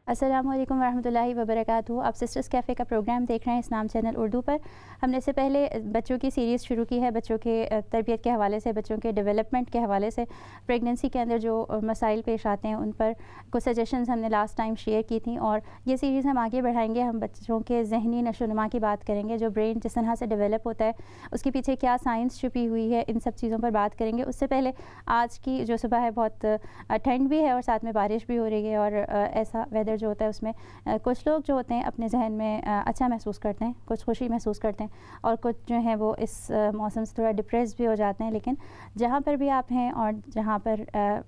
السلام علیکم ورحمۃ اللہ وبرکاتہ. آپ سسٹرز کیفے کا پروگرام دیکھ رہے ہیں اسلام چینل اردو پر. ہم نے اس سے پہلے بچوں کی سیریز شروع کی ہے, بچوں کے تربیت کے حوالے سے, بچوں کے ڈیولپمنٹ کے حوالے سے, پریگننسی کے اندر جو مسائل پیش آتے ہیں ان پر کچھ سجیشنز ہم نے لاسٹ ٹائم شیئر کی تھیں, اور یہ سیریز ہم آگے بڑھائیں گے. ہم بچوں کے ذہنی نشو و نما کی بات کریں گے, جو برین جس طرح سے ڈیولپ ہوتا ہے اس کے پیچھے کیا سائنس چھپی ہوئی ہے, ان سب چیزوں پر بات کریں گے. اس سے پہلے آج کی جو صبح ہے بہت ٹھنڈ بھی ہے اور ساتھ میں بارش بھی ہو رہی ہے, اور ایسا ویدر جو ہوتا ہے اس میں کچھ لوگ جو ہوتے ہیں اپنے ذہن میں اچھا محسوس کرتے ہیں, کچھ خوشی محسوس کرتے ہیں, اور کچھ جو ہیں وہ اس موسم سے تھوڑا ڈپریس بھی ہو جاتے ہیں. لیکن جہاں پر بھی آپ ہیں اور جہاں پر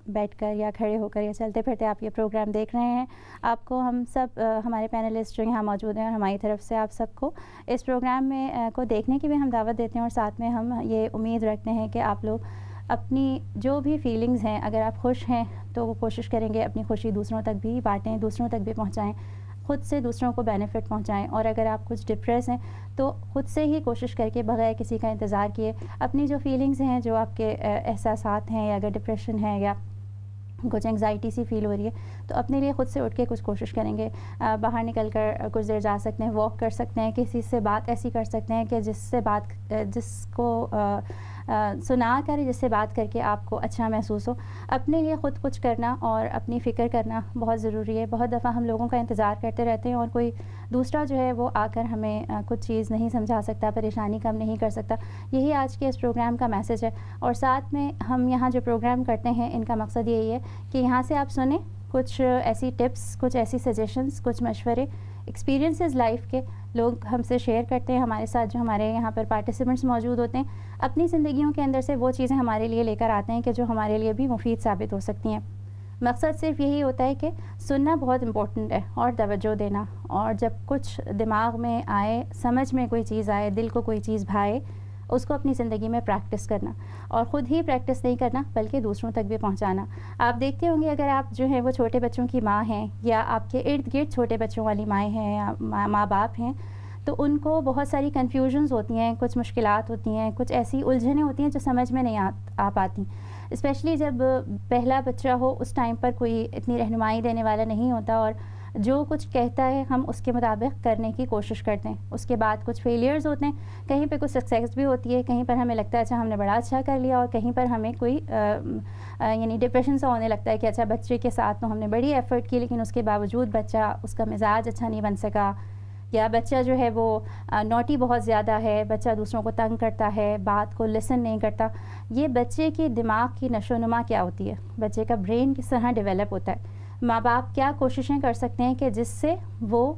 بیٹھ کر یا کھڑے ہو کر یا چلتے پھرتے آپ یہ پروگرام دیکھ رہے ہیں, آپ کو ہم سب ہمارے پینلسٹ جو یہاں موجود ہیں اور ہماری طرف سے آپ سب کو اس پروگرام میں کو دیکھنے کی بھی ہم دعوت دیتے ہیں, اور ساتھ میں ہم یہ امید رکھتے ہیں کہ آپ لوگ اپنی جو بھی فیلنگز ہیں, اگر آپ خوش ہیں تو وہ کوشش کریں گے اپنی خوشی دوسروں تک بھی بانٹیں, دوسروں تک بھی پہنچائیں, خود سے دوسروں کو بینیفٹ پہنچائیں. اور اگر آپ کچھ ڈپریس ہیں تو خود سے ہی کوشش کر کے بغیر کسی کا انتظار کیے اپنی جو فیلنگز ہیں, جو آپ کے احساسات ہیں, یا اگر ڈپریشن ہے یا کچھ انگزائٹی سی فیل ہو رہی ہے, تو اپنے لیے خود سے اٹھ کے کچھ کوشش کریں گے. باہر نکل کر کچھ دیر جا سکتے ہیں, واک کر سکتے ہیں, کسی سے بات ایسی کر سکتے ہیں کہ جس کو سنا کر, جس سے بات کر کے آپ کو اچھا محسوس ہو. اپنے لیے خود کچھ کرنا اور اپنی فکر کرنا بہت ضروری ہے. بہت دفعہ ہم لوگوں کا انتظار کرتے رہتے ہیں اور کوئی دوسرا جو ہے وہ آ کر ہمیں کچھ چیز نہیں سمجھا سکتا, پریشانی کم نہیں کر سکتا. یہی آج کے اس پروگرام کا میسج ہے. اور ساتھ میں ہم یہاں جو پروگرام کرتے ہیں ان کا مقصد یہی ہے کہ یہاں سے آپ سنیں کچھ ایسی ٹپس, کچھ ایسی سجیشنز, کچھ مشورے, ایکسپیرینسز لائف کے لوگ ہم سے شیئر کرتے ہیں. ہمارے ساتھ جو ہمارے یہاں پر پارٹیسپینٹس موجود ہوتے ہیں اپنی زندگیوں کے اندر سے وہ چیزیں ہمارے لیے لے کر آتے ہیں کہ جو ہمارے لیے بھی مفید ثابت ہو سکتی ہیں. مقصد صرف یہی ہوتا ہے کہ سننا بہت امپورٹنٹ ہے, اور توجہ دینا, اور جب کچھ دماغ میں آئے, سمجھ میں کوئی چیز آئے, دل کو کوئی چیز بھائے, اس کو اپنی زندگی میں پریکٹس کرنا, اور خود ہی پریکٹس نہیں کرنا بلکہ دوسروں تک بھی پہنچانا. آپ دیکھتے ہوں گے اگر آپ جو ہیں وہ چھوٹے بچوں کی ماں ہیں, یا آپ کے ارد گرد چھوٹے بچوں والی مائیں ہیں یا ماں باپ ہیں, تو ان کو بہت ساری کنفیوژنز ہوتی ہیں, کچھ مشکلات ہوتی ہیں, کچھ ایسی الجھنیں ہوتی ہیں جو سمجھ میں نہیں آ پاتی. اسپیشلی جب پہلا بچہ ہو, اس ٹائم پر کوئی اتنی رہنمائی دینے والا نہیں ہوتا, اور جو کچھ کہتا ہے ہم اس کے مطابق کرنے کی کوشش کرتے ہیں. اس کے بعد کچھ فیلیئرز ہوتے ہیں, کہیں پہ کچھ سکسیس بھی ہوتی ہے, کہیں پر ہمیں لگتا ہے اچھا ہم نے بڑا اچھا کر لیا, اور کہیں پر ہمیں کوئی یعنی ڈپریشن سا ہونے لگتا ہے کہ اچھا بچے کے ساتھ تو ہم نے بڑی ایفرٹ کی لیکن اس کے باوجود بچہ, اس کا مزاج اچھا نہیں بن سکا, یا بچہ جو ہے وہ نوٹی بہت زیادہ ہے, بچہ دوسروں کو تنگ کرتا ہے, بات کو لسن نہیں کرتا. یہ بچے کی دماغ کی نشو و نما کیا ہوتی ہے, بچے کا برین کس طرح ڈیولپ ہوتا ہے, ماں باپ کیا کوششیں کر سکتے ہیں کہ جس سے وہ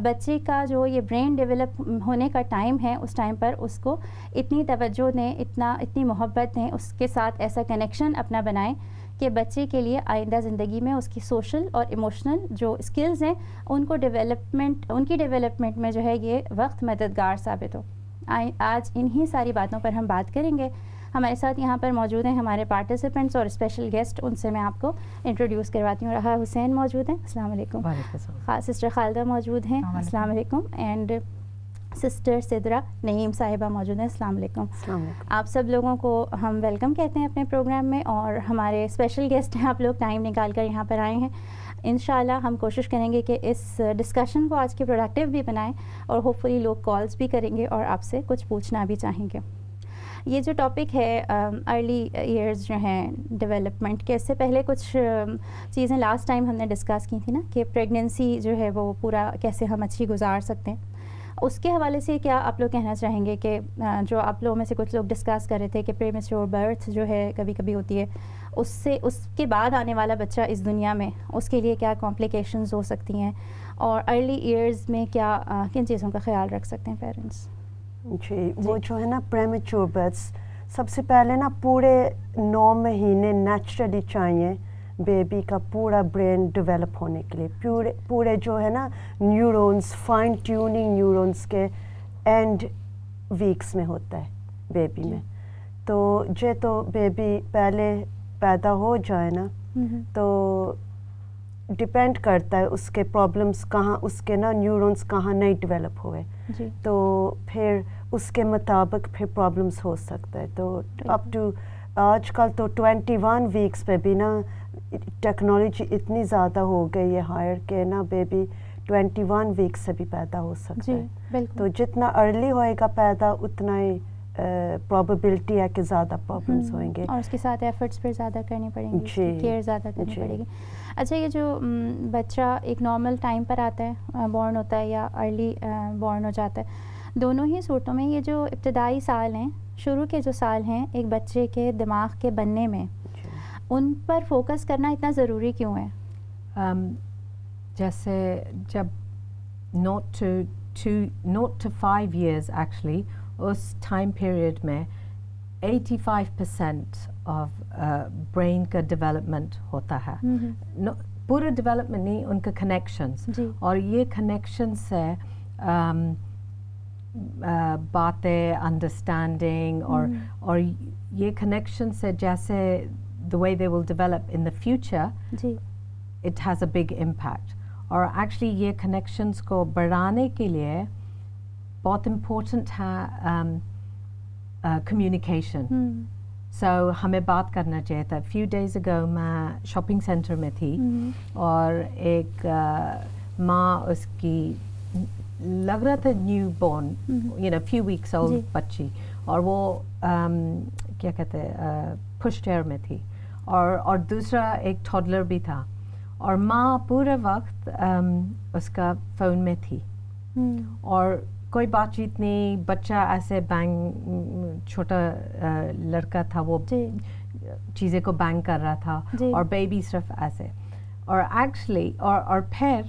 بچے کا جو یہ برین ڈیولپ ہونے کا ٹائم ہے اس ٹائم پر اس کو اتنی توجہ دیں, اتنی محبت دیں, اس کے ساتھ ایسا کنیکشن اپنا بنائیں کہ بچے کے لیے آئندہ زندگی میں اس کی سوشل اور ایموشنل جو اسکلز ہیں ان کی ڈیولپمنٹ میں جو ہے یہ وقت مددگار ثابت ہو. آج انہی ساری باتوں پر ہم بات کریں گے. ہمارے ساتھ یہاں پر موجود ہیں ہمارے پارٹیسپینٹس اور اسپیشل گیسٹ, ان سے میں آپ کو انٹروڈیوس کرواتی ہوں. رہا حسین موجود ہیں, السلام علیکم. سسٹر خالدہ موجود ہیں, السلام علیکم. اینڈ سسٹر سدرا نعیم صاحبہ موجود ہیں, السلام علیکم. آپ سب لوگوں کو ہم ویلکم کہتے ہیں اپنے پروگرام میں, اور ہمارے اسپیشل گیسٹ ہیں, آپ لوگ ٹائم نکال کر یہاں پر آئے ہیں. انشاءاللہ ہم کوشش کریں گے کہ اس ڈسکشن کو آج کے پروڈکٹیو بھی بنائیں, اور ہوپ فلی لوگ کالز بھی کریں گے اور آپ سے کچھ پوچھنا بھی چاہیں گے. یہ جو ٹاپک ہے ارلی ایئرز جو ہیں ڈیولپمنٹ کے, اس سے پہلے کچھ چیزیں لاسٹ ٹائم ہم نے ڈسکس کی تھی نا, کہ پریگننسی جو ہے وہ پورا کیسے ہم اچھی گزار سکتے ہیں. اس کے حوالے سے کیا آپ لوگ کہنا چاہیں گے کہ جو آپ لوگوں میں سے کچھ لوگ ڈسکس کر رہے تھے کہ پریمیچور برتھ جو ہے کبھی کبھی ہوتی ہے, اس کے بعد آنے والا بچہ اس دنیا میں اس کے لیے کیا کمپلیکیشنز ہو سکتی ہیں, اور ارلی ایئرز میں کیا کن چیزوں کا خیال رکھ سکتے ہیں پیرنٹس؟ جی, وہ جو ہے نا پریمیچور برتھس, سب سے پہلے نا پورے 9 مہینے نیچرلی چاہیے بیبی کا پورا برین ڈیولپ ہونے کے لیے. پورے جو ہے نا نیورونز, فائن ٹیوننگ نیورونز کے اینڈ ویکس میں ہوتا ہے بیبی میں. تو بیبی پہلے پیدا ہو جائے نا, تو ڈپینڈ کرتا ہے اس کے پرابلمس کہاں, اس کے نا نیورونز کہاں نہیں ڈیولپ ہوئے, تو پھر اس کے مطابق پھر پرابلمس ہو سکتا ہے. تو اپ ٹو آج کل تو 21 ویکس پہ بھی نا ٹیکنالوجی اتنی زیادہ ہو گئی ہے ہائر کہ نا بیبی 21 ویک سے بھی پیدا ہو سکتا ہے. تو جتنا ارلی ہوئے گا پیدا اتنا ہی پرابیبلٹی ہے کہ زیادہ پرابلمس ہوئیں گے, اور اس کے ساتھ ایفرٹس پھر زیادہ کرنی پڑیں گی, کیئر زیادہ کرنی پڑے گی. اچھا, یہ جو بچہ ایک نارمل ٹائم پر آتا ہے, بورن ہوتا ہے یا ارلی بورن ہو جاتا ہے, دونوں ہی صورتوں میں یہ جو ابتدائی سال ہیں, شروع کے جو سال ہیں ایک بچے کے دماغ کے بننے میں, ان پر فوکس کرنا اتنا ضروری کیوں ہے؟ جیسے جب not to 5 years ایکچولی, اس ٹائم پیریڈ میں 85% آف برین کا ڈیولپمنٹ ہوتا ہے. پورا ڈیولپمنٹ نہیں, ان کا کنیکشنز, اور یہ کنیکشن سے باتیں, انڈرسٹینڈنگ, اور یہ کنیکشن سے جیسے the way they will develop in the future, it has a big impact. اور ایکچولی یہ کنیکشنز کو بڑھانے کے لیے بہت امپورٹنٹ ہے کمیونیکیشن. سو ہمیں بات کرنا چاہیے تھا. فیو ڈیز اگو میں شاپنگ سینٹر میں تھی, اور ایک ماں, اس کی لگ رہا تھا new born, few weeks old بچی, اور وہ کیا کہتے ہیں پش چیئر میں تھی, اور دوسرا ایک ٹوڈلر بھی تھا, اور ماں پورے وقت اس کا فون میں تھی, اور کوئی بات چیت نہیں. بچہ ایسے بینگ, چھوٹا لڑکا تھا, وہ چیزیں کو بینگ کر رہا تھا, اور بیبی صرف ایسے. اور ایکچولی اور پھر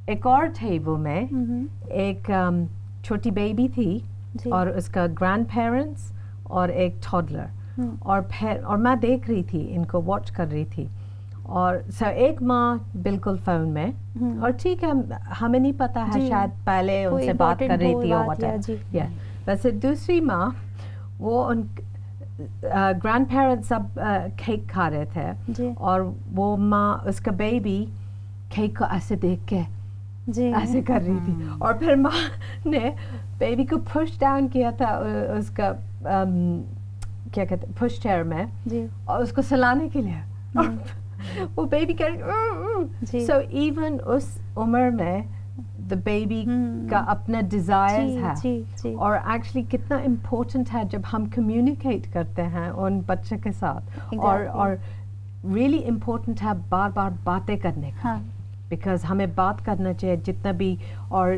ایک اور ٹیبل میں ایک چھوٹی بیبی تھی, اور اس کا گرینڈ پیرنٹس اور ایک ٹوڈلر, اور میں دیکھ رہی تھی, ان کو واچ کر رہی تھی. اور ایک ماں بالکل فون میں, اور ٹھیک ہے ہمیں نہیں پتا ہے, شاید پہلے ان سے بات کر رہی تھی, اور ویسے دوسری ماں, وہ ان گرینڈ پیرنٹس سب کیک کھا رہے تھے, اور وہ ماں, اس کا بیبی کیک کو ایسے دیکھ کے ایسے کر رہی تھی, اور پھر ماں نے بیبی کو پش ڈاؤن کیا تھا اس کا کیا کہتے پش چیئر میں, اور اس کو سلانے کے لیے, وہ بیبی کر. سو ایون اس عمر میں دا بیبی کا اپنا ڈیزائرز ہے, اور ایکچولی کتنا امپورٹنٹ ہے جب ہم کمیونیکیٹ کرتے ہیں ان بچے کے ساتھ, اور ریئلی امپورٹنٹ ہے بار بار باتیں کرنے کا, بیکاز ہمیں بات کرنا چاہیے جتنا بھی. اور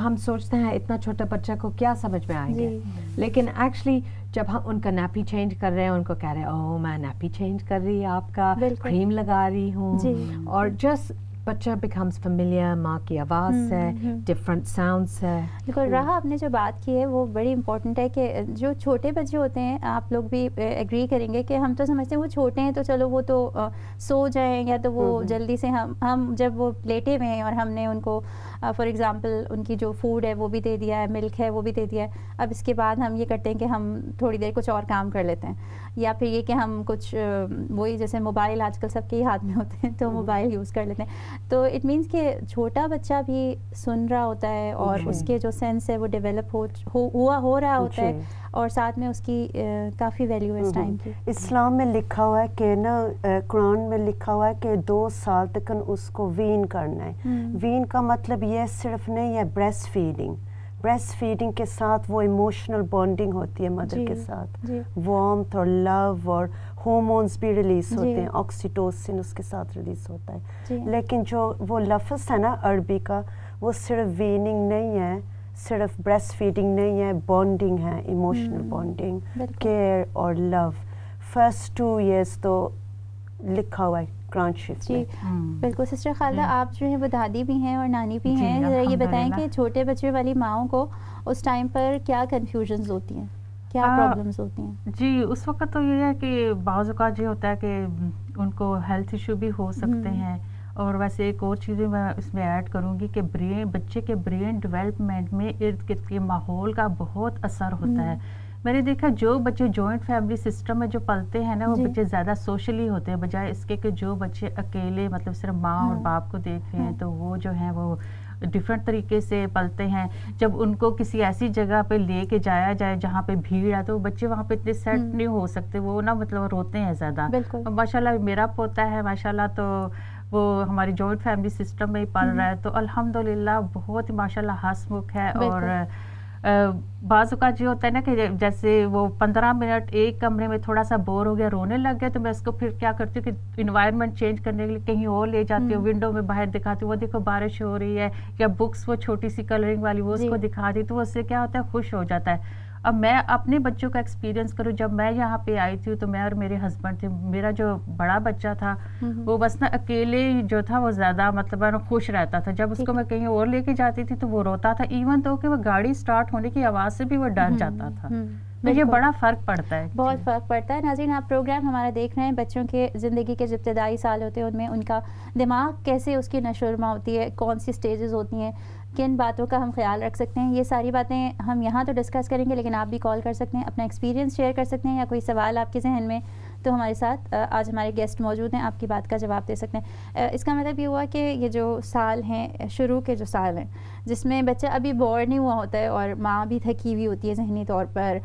ہم سوچتے ہیں اتنا چھوٹا بچہ کو کیا سمجھ میں آئیں گے, لیکن ایکچولی جب ہم ان کا نیپی چینج کر رہے ہیں, ان کو کہہ رہے ہیں او میں نیپی چینج کر رہی, آپ کا کریم لگا رہی ہوں, اور جسٹ بچہ بیکمز فیملیئر ماں کی آواز سے, ڈفرینٹ ساؤنڈ سے. بالکل. راہا, آپ نے جو بات کی ہے وہ بڑی امپورٹنٹ ہے کہ جو چھوٹے بچے ہوتے ہیں, آپ لوگ بھی ایگری کریں گے کہ ہم تو سمجھتے ہیں وہ چھوٹے ہیں تو چلو وہ تو سو جائیں, یا تو وہ جلدی سے ہم جب وہ لیٹے ہوئے ہیں اور ہم نے ان کو فار ایگزامپل ان کی جو فوڈ ہے وہ بھی دے دیا ہے, ملک ہے وہ بھی دے دیا ہے, اب اس کے بعد ہم یہ کرتے ہیں کہ ہم تھوڑی دیر کچھ اور کام کر لیتے ہیں, یا پھر یہ کہ ہم کچھ وہی جیسے موبائل آج کل سب کے ہی ہاتھ میں ہوتے ہیں تو موبائل یوز کر لیتے ہیں. تو اٹ مینس کہ چھوٹا بچہ بھی سن رہا ہوتا ہے, اور اس کے جو سینس ہے وہ ڈیولپ ہو رہا ہوتا ہے, اور ساتھ میں اس کی کافی ویلیو ہے اس ٹائم کی. اسلام میں لکھا ہوا ہے کہ نا, قرآن میں لکھا ہوا ہے کہ 2 سال تک اس کو وین کرنا ہے. وین کا مطلب یہ صرف نہیں ہے بریسٹ فیڈنگ. بریسٹ فیڈنگ کے ساتھ وہ ایموشنل بانڈنگ ہوتی ہے مدر کے ساتھ, وارمتھ اور لو, اور ہارمونز بھی ریلیز ہوتے ہیں, آکسیٹوسن اس کے ساتھ ریلیز ہوتا ہے. لیکن جو وہ لفظ ہے نا عربی کا, وہ صرف ویننگ نہیں ہے, صرف بریسٹ فیڈنگ نہیں ہے, بانڈنگ ہے, ایموشنل بانڈنگ, کیئر اور لو. فرسٹ 2 years تو لکھا ہوا ہے قرآن شریف میں. بالکل. سسٹر خالدہ, آپ جو ہیں وہ دادی بھی ہیں اور نانی بھی ہیں, ذرا یہ بتائیں کہ چھوٹے بچے والی ماؤں کو اس ٹائم پر کیا کنفیوژنز ہوتی ہیں, کیا پرابلمز ہوتی ہیں؟ جی, اس وقت تو یہ ہے کہ بعض اوقات یہ ہوتا ہے کہ ان کو ہیلتھ ایشو بھی ہو سکتے ہیں, اور ویسے ایک اور چیز میں اس میں ایڈ کروں گی کہ بچے کے برین ڈیولپمنٹ میں ارد گرد کے ماحول کا بہت اثر ہوتا ہے. میں نے دیکھا جو بچے جوائنٹ فیملی سسٹم میں جو پلتے ہیں نا, وہ بچے زیادہ سوشلی ہوتے ہیں, بجائے اس کے کہ جو بچے اکیلے مطلب صرف ماں اور باپ کو دیکھ رہے ہیں, تو وہ جو ہیں وہ ڈفرینٹ طریقے سے پلتے ہیں. جب ان کو کسی ایسی جگہ پہ لے کے جایا جائے جہاں پہ بھیڑ ہے تو بچے وہاں پہ اتنے سیٹ نہیں ہو سکتے, وہ نا مطلب روتے ہیں زیادہ. ماشاء اللہ میرا پوتا ہے ماشاء اللہ تو وہ ہماری جوائنٹ فیملی سسٹم میں ہی پل رہا ہے, تو الحمدللہ بہت ماشاء اللہ ہنس ہے. اور بعض اوقات یہ ہوتا ہے نا کہ جیسے وہ 15 منٹ ایک کمرے میں تھوڑا سا بور ہو گیا, رونے لگ گیا, تو میں اس کو پھر کیا کرتی ہوں کہ انوائرمنٹ چینج کرنے کے لیے کہیں اور لے جاتی ہوں, ونڈو میں باہر دکھاتی ہوں, وہ دیکھو بارش ہو رہی ہے, یا بکس وہ چھوٹی سی کلرنگ والی وہ اس کو دکھا دی, تو اس سے کیا ہوتا ہے خوش ہو جاتا ہے. اب میں اپنے بچوں کا ایکسپیرینس کروں, جب میں یہاں پہ آئی تھی تو میں اور میرے ہسبینڈ تھے, میرا جو بڑا بچہ تھا وہ بس نا اکیلے جو تھا وہ زیادہ مطلب خوش رہتا تھا. جب اس کو میں کہیں اور لے کے جاتی تھی تو وہ روتا تھا, ایون تو کہ وہ گاڑی سٹارٹ ہونے کی آواز سے بھی وہ ڈر جاتا تھا. تو یہ بڑا فرق پڑتا ہے, بہت فرق پڑتا ہے. ناظرین آپ پروگرام ہمارا دیکھ رہے ہیں, بچوں کے زندگی کے جو ابتدائی سال ہوتے ہیں ان میں ان کا دماغ کیسے اس کی نشو و نما ہوتی ہے, کون سی سٹیجز ہوتی ہیں, کن باتوں کا ہم خیال رکھ سکتے ہیں, یہ ساری باتیں ہم یہاں تو ڈسکس کریں گے, لیکن آپ بھی کال کر سکتے ہیں, اپنا ایکسپیرینس شیئر کر سکتے ہیں, یا کوئی سوال آپ کے ذہن میں تو ہمارے ساتھ آج ہمارے گیسٹ موجود ہیں, آپ کی بات کا جواب دے سکتے ہیں. اس کا مطلب یہ ہوا کہ یہ جو سال ہیں, شروع کے جو سال ہیں جس میں بچہ ابھی بور نہیں ہوا ہوتا ہے اور ماں بھی تھکی ہوئی ہوتی ہے ذہنی طور پر,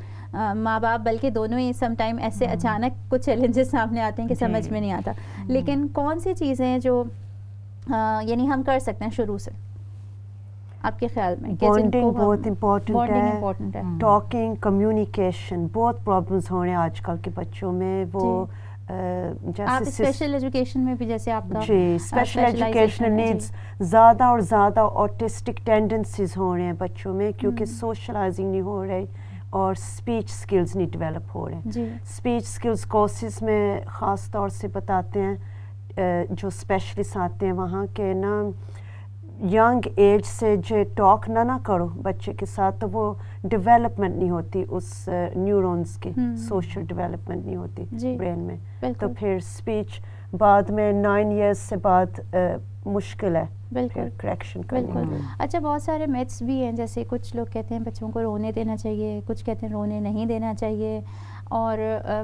ماں باپ بلکہ دونوں ہی سم ٹائم ایسے اچانک کچھ چیلنجز سامنے آتے ہیں کہ سمجھ میں نہیں آتا, لیکن کون سی چیزیں ہیں جو یعنی ہم کر سکتے ہیں شروع سے آپ کے خیال میں؟ بانڈنگ بہت امپورٹنٹ ہے, ٹاکنگ, کمیونیکیشن. بہت پرابلمس ہو رہے ہیں آج کل کے بچوں میں. وہ آپ اسپیشل ایجوکیشن میں بھی جیسے آپ کا جی اسپیشل ایجوکیشن نیڈس زیادہ اور زیادہ آٹسٹک ٹینڈنسیز ہو رہے ہیں بچوں میں, کیونکہ سوشلائزنگ نہیں ہو رہی اور اسپیچ اسکلز نہیں ڈیولپ ہو رہے ہیں. اسپیچ اسکلز کورسز میں خاص طور سے بتاتے ہیں جو اسپیشلسٹ آتے ہیں وہاں کے نا, ینگ ایج سے جو ٹاک نہ کرو بچے کے ساتھ تو وہ ڈیولپمنٹ نہیں ہوتی اس نیورونز کی, سوشل ڈیولپمنٹ نہیں ہوتی برین میں. تو پھر اسپیچ بعد میں 9 ایئرس سے بعد مشکل ہے پھر کریکشن کرنا. اچھا بہت سارے میتھس بھی ہیں, جیسے کچھ لوگ کہتے ہیں بچوں کو رونے دینا چاہیے, کچھ کہتے ہیں رونے نہیں دینا چاہیے, اور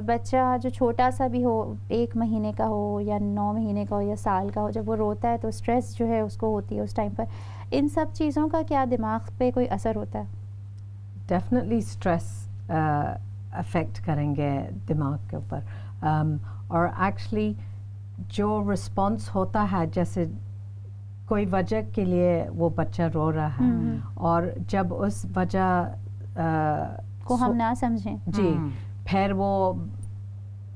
بچہ جو چھوٹا سا بھی ہو, 1 مہینے کا ہو یا 9 مہینے کا ہو یا سال کا ہو, جب وہ روتا ہے تو اسٹریس جو ہے اس کو ہوتی ہے اس ٹائم پر. ان سب چیزوں کا کیا دماغ پہ کوئی اثر ہوتا ہے؟ ڈیفینیٹلی اسٹریس افیکٹ کریں گے دماغ کے اوپر, اور ایکچولی جو رسپانس ہوتا ہے جیسے کوئی وجہ کے لیے وہ بچہ رو رہا ہے, اور جب اس وجہ کو ہم نہ سمجھیں جی پھر وہ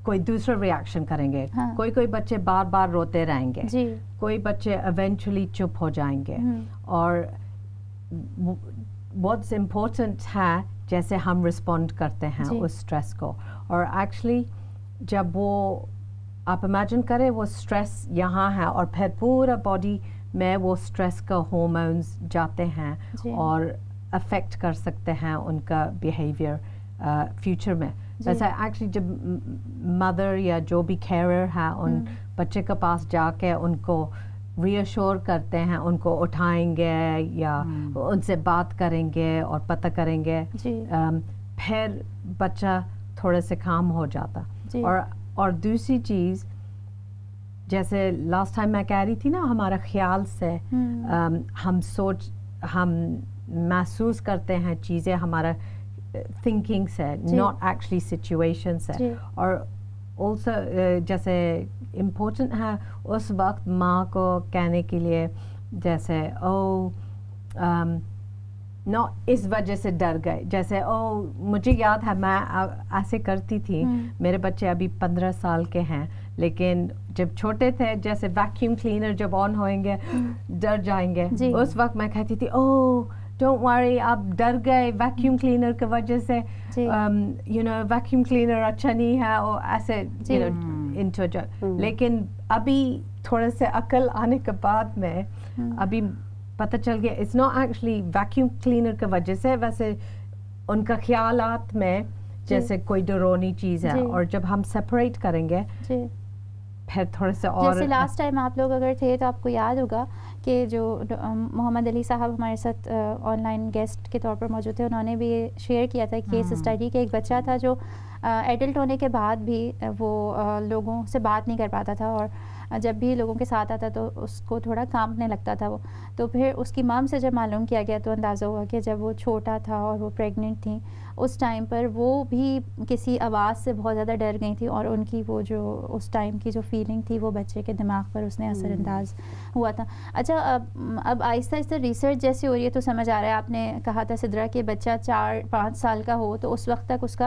کوئی دوسرا ریاکشن کریں گے. کوئی بچے بار بار روتے رہیں گے, کوئی بچے ایونچولی چپ ہو جائیں گے. اور بہت امپورٹنٹ ہے جیسے ہم رسپونڈ کرتے ہیں اس اسٹریس کو. اور ایکچولی جب وہ آپ امیجن کریں وہ اسٹریس یہاں ہے اور پھر پورا باڈی میں وہ اسٹریس کا ہارمونز جاتے ہیں اور افیکٹ کر سکتے ہیں ان کا بیہیویئر فیوچر میں. ویسے ایکچولی جب مدر یا جو بھی کیئرر ہے ان بچے کے پاس جا کے ان کو ری ایشور کرتے ہیں, ان کو اٹھائیں گے یا ان سے بات کریں گے اور پتہ کریں گے, پھر بچہ تھوڑے سے کام ہو جاتا. اور دوسری چیز جیسے لاسٹ ٹائم میں کہہ رہی تھی نا, ہمارا خیال سے ہم محسوس کرتے ہیں چیزیں ہمارا تھنکنگ سے, ناٹ ایکچولی سچویشن سے. اور آلسو جیسے امپورٹنٹ ہے اس وقت ماں کو کہنے کے لیے جیسے نو اس وجہ سے ڈر گئے, جیسے مجھے یاد ہے میں ایسے کرتی تھی, میرے بچے ابھی 15 سال کے ہیں, لیکن جب چھوٹے تھے جیسے ویکیوم کلینر جب آن ہوئیں گے ڈر جائیں گے, اس وقت میں کہتی تھی ڈونٹ ورری آپ ڈر گئے ویکیوم کلینر کی وجہ سے, ویکیوم کلینر اچھا نہیں ہے, اور ایسے لیکن ابھی تھوڑے سے عقل آنے کے بعد میں ابھی پتہ چل گیا it's not actually vacuum cleaner کی وجہ سے, ویسے ان کا خیالات میں جیسے کوئی ڈرونی چیز ہے. اور جب ہم سپریٹ کریں گے پھر تھوڑے سے اور جیسے لاسٹ ٹائم آپ لوگ اگر تھے تو آپ کو یاد ہوگا کہ جو محمد علی صاحب ہمارے ساتھ آن لائن گیسٹ کے طور پر موجود تھے, انہوں نے بھی شیئر کیا تھا کیس اسٹڈی کہ ایک بچہ تھا جو ایڈلٹ ہونے کے بعد بھی وہ لوگوں سے بات نہیں کر پاتا تھا, اور جب بھی لوگوں کے ساتھ آتا تو اس کو تھوڑا کانپنے لگتا تھا وہ. تو پھر اس کی مام سے جب معلوم کیا گیا تو اندازہ ہوا کہ جب وہ چھوٹا تھا اور وہ پریگننٹ تھیں اس ٹائم پر وہ بھی کسی آواز سے بہت زیادہ ڈر گئی تھی اور ان کی وہ جو اس ٹائم کی جو فیلنگ تھی وہ بچے کے دماغ پر اس نے اثر انداز ہوا تھا. اچھا اب آہستہ آہستہ ریسرچ جیسی ہو رہی ہے تو سمجھ آ رہا ہے, آپ نے کہا تھا سدرا کہ بچہ 4-5 سال کا ہو تو اس وقت تک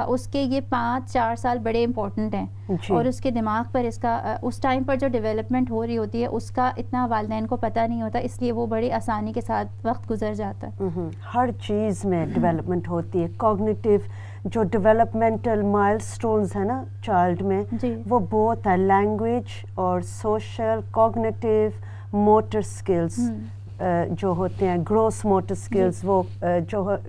اس کے یہ 5-4 سال بڑے امپورٹنٹ ہیں اور اس کے دماغ پر اس ٹائم پر جو ڈیولپمنٹ ہو رہی ہوتی ہے اس کا اتنا والدین کو پتہ نہیں ہوتا, اس لیے وہ بڑی آسانی کے ساتھ وقت گزر جاتا ہے. ہر چیز میں ڈیولپمنٹ ہوتی ہے. کوگنیٹیو جو ڈیولپمنٹل مائل سٹونز ہیں نا چائلڈ میں وہ بہت ہے, لینگویج اور سوشل, کوگنیٹیو, موٹر سکلز جو ہوتے ہیں, گروس موٹر سکلز, وہ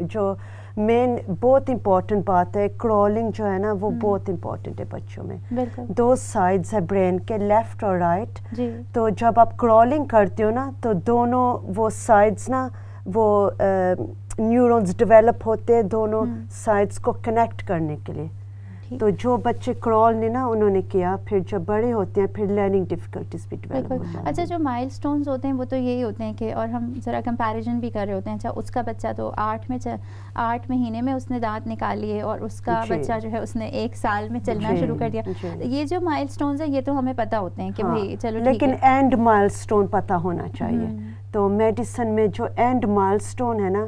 جو مین بہت امپورٹنٹ بات ہے. کرالنگ جو ہے نا وہ بہت امپورٹنٹ ہے بچوں میں. 2 سائڈز ہے برین کے, لیفٹ اور رائٹ. تو جب آپ کرالنگ کرتے ہو نا تو دونوں وہ سائڈز نا وہ نیورونز ڈیولپ ہوتے ہیں دونوں سائڈز کو کنیکٹ کرنے کے لیے. تو جو بچے کرال نے نا انہوں نے کیا, پھر جب بڑے ہوتے ہیں پھر لرننگ ڈفیکلٹیز بھی ڈیولپ ہوتی ہیں. اچھا جو مائل سٹونز ہوتے ہیں وہ تو یہی ہوتے ہیں کہ, اور ہم ذرا کمپیریزن بھی کر رہے ہوتے ہیں, اچھا اس کا بچہ تو 8 مہینے میں اس نے دانت نکال لیے اور اس کا بچہ جو ہے اس نے 1 سال میں چلنا شروع کر دیا. یہ جو مائل سٹونز ہیں یہ تو ہمیں پتہ ہوتے ہیں کہ بھائی چلو ٹھیک ہے, لیکن اینڈ مائل سٹون پتہ ہونا چاہیے. تو میڈیسن میں جو اینڈ مائل سٹون ہے نا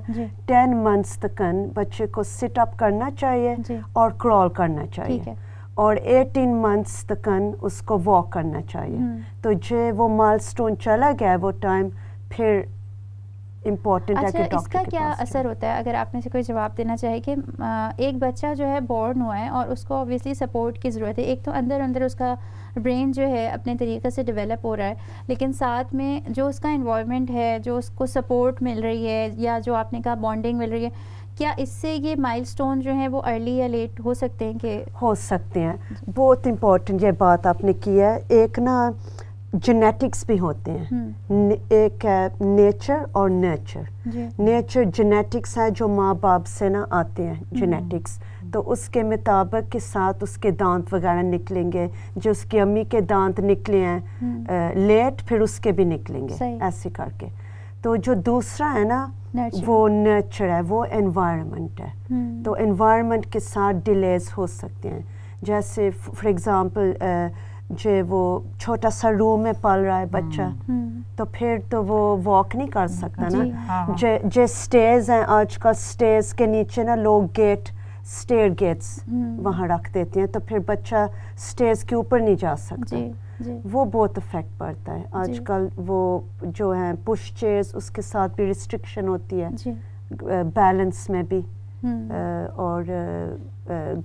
10 منتھس تک بچے کو سٹ اپ کرنا چاہیے اور کرال کرنا چاہیے اور 18 منتھس تک اس کو واک کرنا چاہیے. تو جو وہ مائل سٹون چلا گیا وہ ٹائم پھر امپورٹنٹ ہے کہ ڈاکٹر کے پاس. اس کا کیا اثر ہوتا ہے اگر آپ میں سے کوئی جواب دینا چاہے کہ ایک بچہ جو ہے بورن ہوا ہے اور اس کو اوبیسلی سپورٹ کی ضرورت ہے. ایک تو اندر اس کا برین جو ہے اپنے طریقے سے ڈیولپ ہو رہا ہے, لیکن ساتھ میں جو اس کا انوائرمنٹ ہے, جو اس کو سپورٹ مل رہی ہے یا جو آپ نے کہا بانڈنگ مل رہی ہے, کیا اس سے یہ مائل سٹون جو ہیں وہ ارلی یا لیٹ ہو سکتے ہیں؟ کہ ہو سکتے ہیں. بہت امپورٹنٹ یہ بات آپ نے کی ہے. ایک نا جینیٹکس بھی ہوتے ہیں, ایک ہے نیچر اور نیچر. نیچر جینیٹکس ہے جو ماں باپ سے نا آتے ہیں جینیٹکس, تو اس کے مطابق کے ساتھ اس کے دانت وغیرہ نکلیں گے. جو اس کی امی کے دانت نکلے ہیں لیٹ پھر اس کے بھی نکلیں گے ایسے کر کے. تو جو دوسرا ہے نا وہ نیچر ہے, وہ انوائرمنٹ ہے. تو انوائرمنٹ کے ساتھ ڈیلیز ہو سکتے ہیں. جیسے فار ایگزامپل جو وہ چھوٹا سا روم میں پل رہا ہے بچہ تو پھر تو وہ واک نہیں کر سکتا نا. جو سٹیز ہیں آج کل سٹیز کے نیچے نا لوگ سٹیئر گیٹس وہاں رکھ دیتے ہیں, تو پھر بچہ سٹیز کے اوپر نہیں جا سکتا. وہ بہت افیکٹ پڑتا ہے. آج کل وہ جو ہیں پش چیئرز اس کے ساتھ بھی ریسٹرکشن ہوتی ہے, بیلنس میں بھی, اور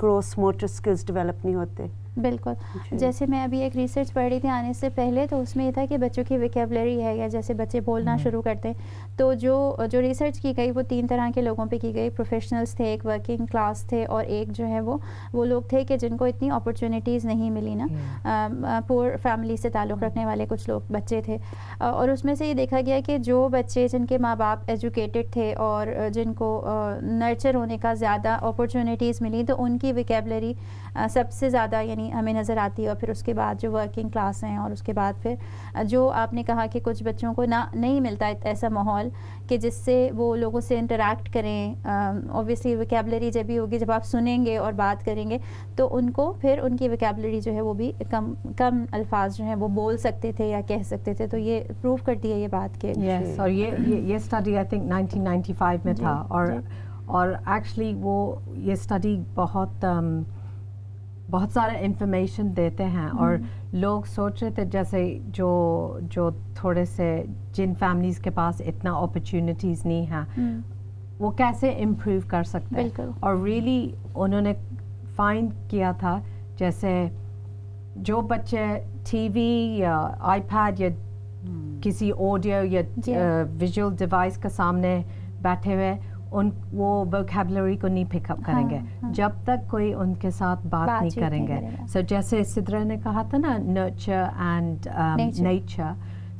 گروس موٹر سکلز ڈیولپ نہیں ہوتے. بالکل. جیسے میں ابھی ایک ریسرچ پڑھ رہی تھی آنے سے پہلے, تو اس میں یہ تھا کہ بچوں کی ویکیبلری ہے یا جیسے بچے بولنا شروع کرتے ہیں, تو جو ریسرچ کی گئی وہ 3 طرح کے لوگوں پہ کی گئی. پروفیشنلز تھے, ایک ورکنگ کلاس تھے, اور ایک جو ہے وہ لوگ تھے کہ جن کو اتنی اپرچونیٹیز نہیں ملی نا, پور فیملی سے تعلق رکھنے والے کچھ لوگ بچے تھے. اور اس میں سے یہ دیکھا گیا کہ جو بچے جن کے ماں باپ ایجوکیٹڈ تھے اور جن کو نرچر ہونے کا زیادہ اپرچونیٹیز ملی, تو ان کی ویکیبلری سب سے زیادہ یعنی ہمیں نظر آتی ہے. اور پھر اس کے بعد جو ورکنگ کلاس ہیں, اور اس کے بعد پھر جو آپ نے کہا کہ کچھ بچوں کو نہیں ملتا ایسا ماحول کہ جس سے وہ لوگوں سے انٹریکٹ کریں. اوبیسلی ویکیبلری جب بھی ہوگی, جب آپ سنیں گے اور بات کریں گے تو ان کو پھر ان کی ویکیبلری جو ہے وہ بھی کم الفاظ جو ہیں وہ بول سکتے تھے یا کہہ سکتے تھے. تو یہ پروو کرتی ہے یہ بات کہ یس. اور یہ اسٹڈی آئی تھنک 1995 میں تھا, اور ایکچولی وہ یہ اسٹڈی بہت سارا انفارمیشن دیتے ہیں. اور لوگ سوچ رہے تھے جیسے جو تھوڑے سے جن فیملیز کے پاس اتنا اپرچونیٹیز نہیں ہیں وہ کیسے امپروو کر سکتے ہیں. اور ریئلی انہوں نے فائنڈ کیا تھا جیسے جو بچے ٹی وی یا آئی پیڈ یا کسی آڈیو یا ویژول ڈیوائس کے سامنے بیٹھے ہوئے وہ ووکیبلری کو نہیں پک اپ کریں گے جب تک کوئی ان کے ساتھ بات نہیں کریں گے. سو جیسے سدرا نے کہا تھا نا nurture and nature,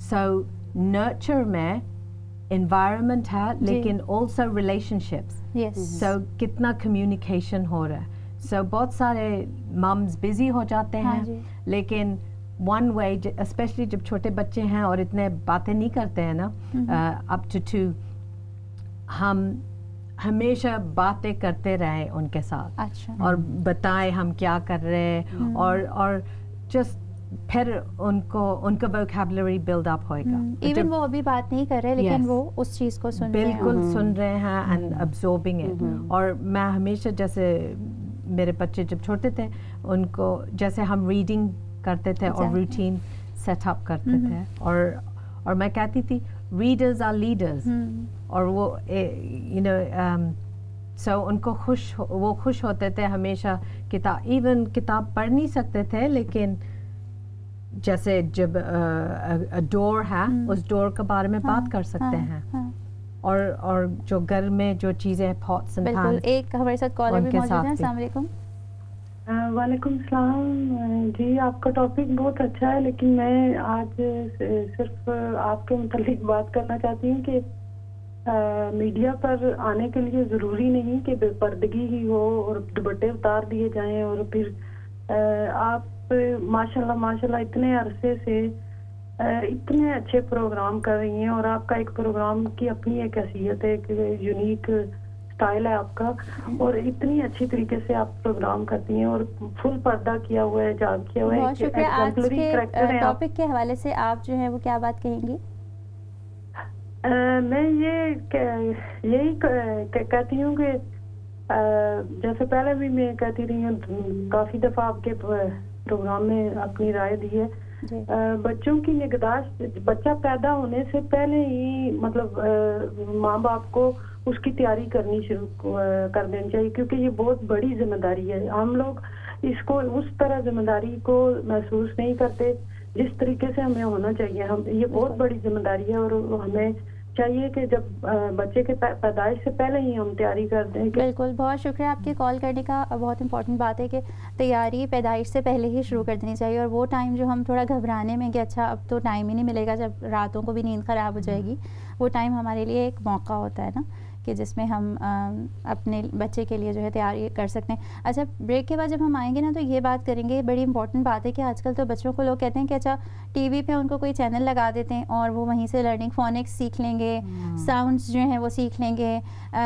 so nurture میں انوائرمنٹ ہے لیکن آلسو ریلیشن شپس. سو کتنا کمیونیکیشن ہو رہا ہے. سو بہت سارے ممز بزی ہو جاتے ہیں لیکن ون وے اسپیشلی جب چھوٹے بچے ہیں اور اتنے باتیں نہیں کرتے ہیں نا اپ ٹو 2 ہم ہمیشہ باتیں کرتے رہیں ان کے ساتھ اور بتائیں ہم کیا کر رہے ہیں اور جسٹ پھر ان کا ووکیبلری بلڈ اپ ہوئے گا. ایون وہ ابھی بات نہیں کر رہے لیکن وہ اس چیز کو سن رہے ہیں, بالکل سن رہے ہیں اینڈ ابزوربنگ اٹ. اور میں ہمیشہ جیسے میرے بچے جب چھوٹے تھے ان کو جیسے ہم ریڈنگ کرتے تھے اور روٹین سیٹ اپ کرتے تھے اور میں کہتی تھی ریڈرز آر لیڈرز, اور وہ یو نو سو ان کو وہ خوش ہوتے تھے ہمیشہ. ایون کتاب پڑھ نہیں سکتے تھے لیکن جیسے جب ڈور ہے اس ڈور کے بارے میں بات کر سکتے ہیں, اور جو گھر میں جو چیزیں پاٹس اینڈ پینز. ایک ہمارے ساتھ کالر بھی موجود ہیں. السلام علیکم. وعلیکم السلام جی. آپ کا ٹاپک بہت اچھا ہے لیکن میں آج صرف آپ کے متعلق بات کرنا چاہتی ہوں کہ میڈیا پر آنے کے لیے ضروری نہیں کہ بے پردگی ہی ہو اور دوپٹے اتار دیے جائیں, اور پھر آپ ماشاءاللہ اتنے عرصے سے اتنے اچھے پروگرام کر رہی ہیں, اور آپ کا ایک پروگرام کی اپنی ایک حیثیت ہے, ایک یونیک اسٹائل ہے آپ کا, اور اتنی اچھی طریقے سے آپ پروگرام کرتی ہیں اور فل پردہ کیا ہوا ہے, جاگ کیا ہوا ہے. بہت شکریہ. آج کے ٹاپک کے حوالے سے آپ جو ہے وہ کیا بات کہیں گی؟ میں یہی کہتی ہوں کہ جیسے پہلے بھی میں کہتی رہی ہوں, کافی دفعہ آپ کے پروگرام میں اپنی رائے دی ہے. بچوں کی نگہداشت بچہ پیدا ہونے سے پہلے ہی مطلب ماں باپ کو اس کی تیاری کرنی شروع کر دینی چاہیے, کیونکہ یہ بہت بڑی ذمہ داری ہے. ہم لوگ اس کو اس طرح ذمہ داری کو محسوس نہیں کرتے جس طریقے سے ہمیں ہونا چاہیے. یہ بہت بڑی ذمہ داری ہے اور ہمیں چاہیے کہ جب بچے کے پیدائش سے پہلے ہی ہم تیاری کر دیں. بالکل, بہت شکریہ آپ کے کال کرنے کا. بہت امپورٹنٹ بات ہے کہ تیاری پیدائش سے پہلے ہی شروع کر دینی چاہیے, اور وہ ٹائم جو ہم تھوڑا گھبرانے میں کہ اچھا اب تو ٹائم ہی نہیں ملے گا, جب راتوں کو بھی نیند خراب ہو جائے گی, وہ ٹائم ہمارے لیے ایک موقع ہوتا ہے نا کہ جس میں ہم اپنے بچے کے لیے جو ہے تیاری کر سکتے ہیں. اچھا, بریک کے بعد جب ہم آئیں گے نا تو یہ بات کریں گے, بڑی امپورٹنٹ بات ہے کہ آج کل تو بچوں کو لوگ کہتے ہیں کہ اچھا ٹی وی پہ ان کو کوئی چینل لگا دیتے ہیں اور وہ وہیں سے لرننگ فونکس سیکھ لیں گے, ساؤنڈس جو ہیں وہ سیکھ لیں گے,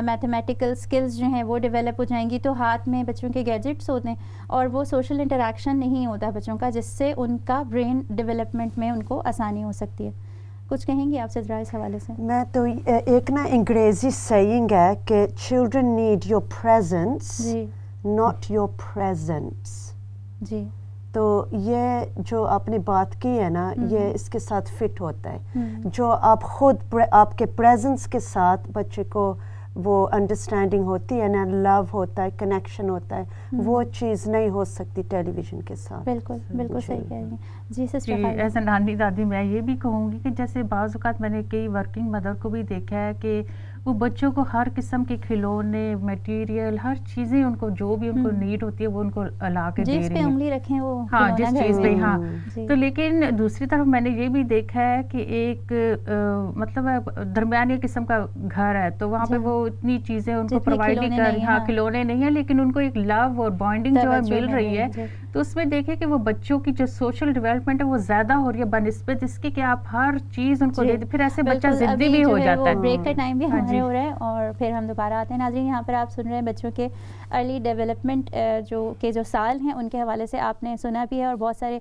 میتھمیٹیکل اسکلز جو ہیں وہ ڈیولپ ہو جائیں گی. تو ہاتھ میں بچوں کے گیجٹس ہوتے ہیں اور وہ سوشل انٹریکشن نہیں ہوتا بچوں کا, جس سے ان کا برین ڈیولپمنٹ میں ان کو آسانی ہو سکتی ہے. کچھ کہیں گی آپ سے ذرا اس حوالے سے؟ میں تو ایک نا انگریزی سیئنگ ہے کہ children need your presence not your presents. جی, تو یہ جو آپ نے بات کی ہے نا یہ اس کے ساتھ فٹ ہوتا ہے. جو آپ خود آپ کے پریزنس کے ساتھ بچے کو وہ انڈرسٹینڈنگ ہوتی ہے نا, لو ہوتا ہے, کنیکشن ہوتا ہے, وہ چیز نہیں ہو سکتی ٹیلی ویژن کے ساتھ. بالکل بالکل صحیح کہہ رہی ہیں. جی سسٹر, ایز اے نانی دادی میں یہ بھی کہوں گی کہ جیسے بعض اوقات میں نے کئی ورکنگ مدر کو بھی دیکھا ہے کہ وہ بچوں کو ہر قسم کے کھلونے, مٹیریل, ہر چیزیں ان کو جو بھی ان کو نیڈ ہوتی ہے وہ ان کو لا کے دے رہی ہیں. جس پہ انگلی رکھیں وہ, ہاں جس چیز پہ, ہاں. تو لیکن دوسری طرف میں نے یہ بھی دیکھا ہے کہ ایک مطلب درمیانی قسم کا گھر ہے تو وہاں پہ وہ اتنی چیزیں ان کو پرووائڈ نہیں کر رہی, ہاں کھلونے نہیں ہیں, لیکن ان کو ایک لو اور بانڈنگ جو ہے مل رہی ہے. تو اس میں دیکھیں کہ وہ بچوں کی جو سوشل ڈیولپمنٹ ہے وہ زیادہ ہو رئی ہے بنسبت اس کی کہ آپ ہر چیز ان کو دے دیں, پھر ایسے بچہ ضدی بھی ہو جاتا ہے. بریک کا ٹائم بھی ہمارے ہو رہا ہے اور پھر ہم دوبارہ آتے ہیں. ناظرین, یہاں پر آپ سن رہے ہیں بچوں کے ارلی ڈیولپمنٹ جو سال ہیں ان کے حوالے سے آپ نے سنا بھی ہے, اور بہت سارے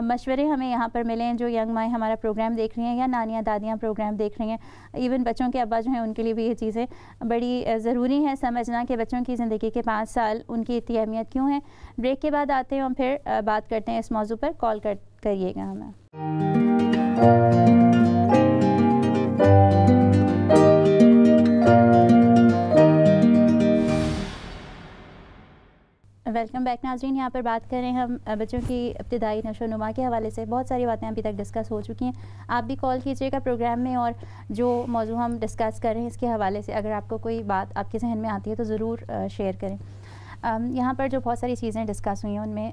مشورے ہمیں یہاں پر ملے ہیں جو ینگ مائیں ہمارا پروگرام دیکھ رہی ہیں یا نانیاں دادیاں پروگرام دیکھ رہی ہیں. ایون بچوں کے ابا جو ہیں ان کے لیے بھی یہ چیزیں بڑی ضروری ہیں سمجھنا کہ بچوں کی زندگی کے 5 سال ان کی اتنی اہمیت کیوں ہے. بریک کے بعد آتے ہیں ہم پھر بات کرتے ہیں اس موضوع پر. کال کریے گا ہمیں. ویلکم بیک ناظرین. یہاں پر بات کر رہے ہیں ہم بچوں کی ابتدائی نشو و نما کے حوالے سے. بہت ساری باتیں ابھی تک ڈسکس ہو چکی ہیں. آپ بھی کال کیجیے گا پروگرام میں, اور جو موضوع ہم ڈسکس کر رہے ہیں اس کے حوالے سے اگر آپ کو کوئی بات آپ کے ذہن میں آتی ہے تو ضرور شیئر کریں. یہاں پر جو بہت ساری چیزیں ڈسکس ہوئی ہیں ان میں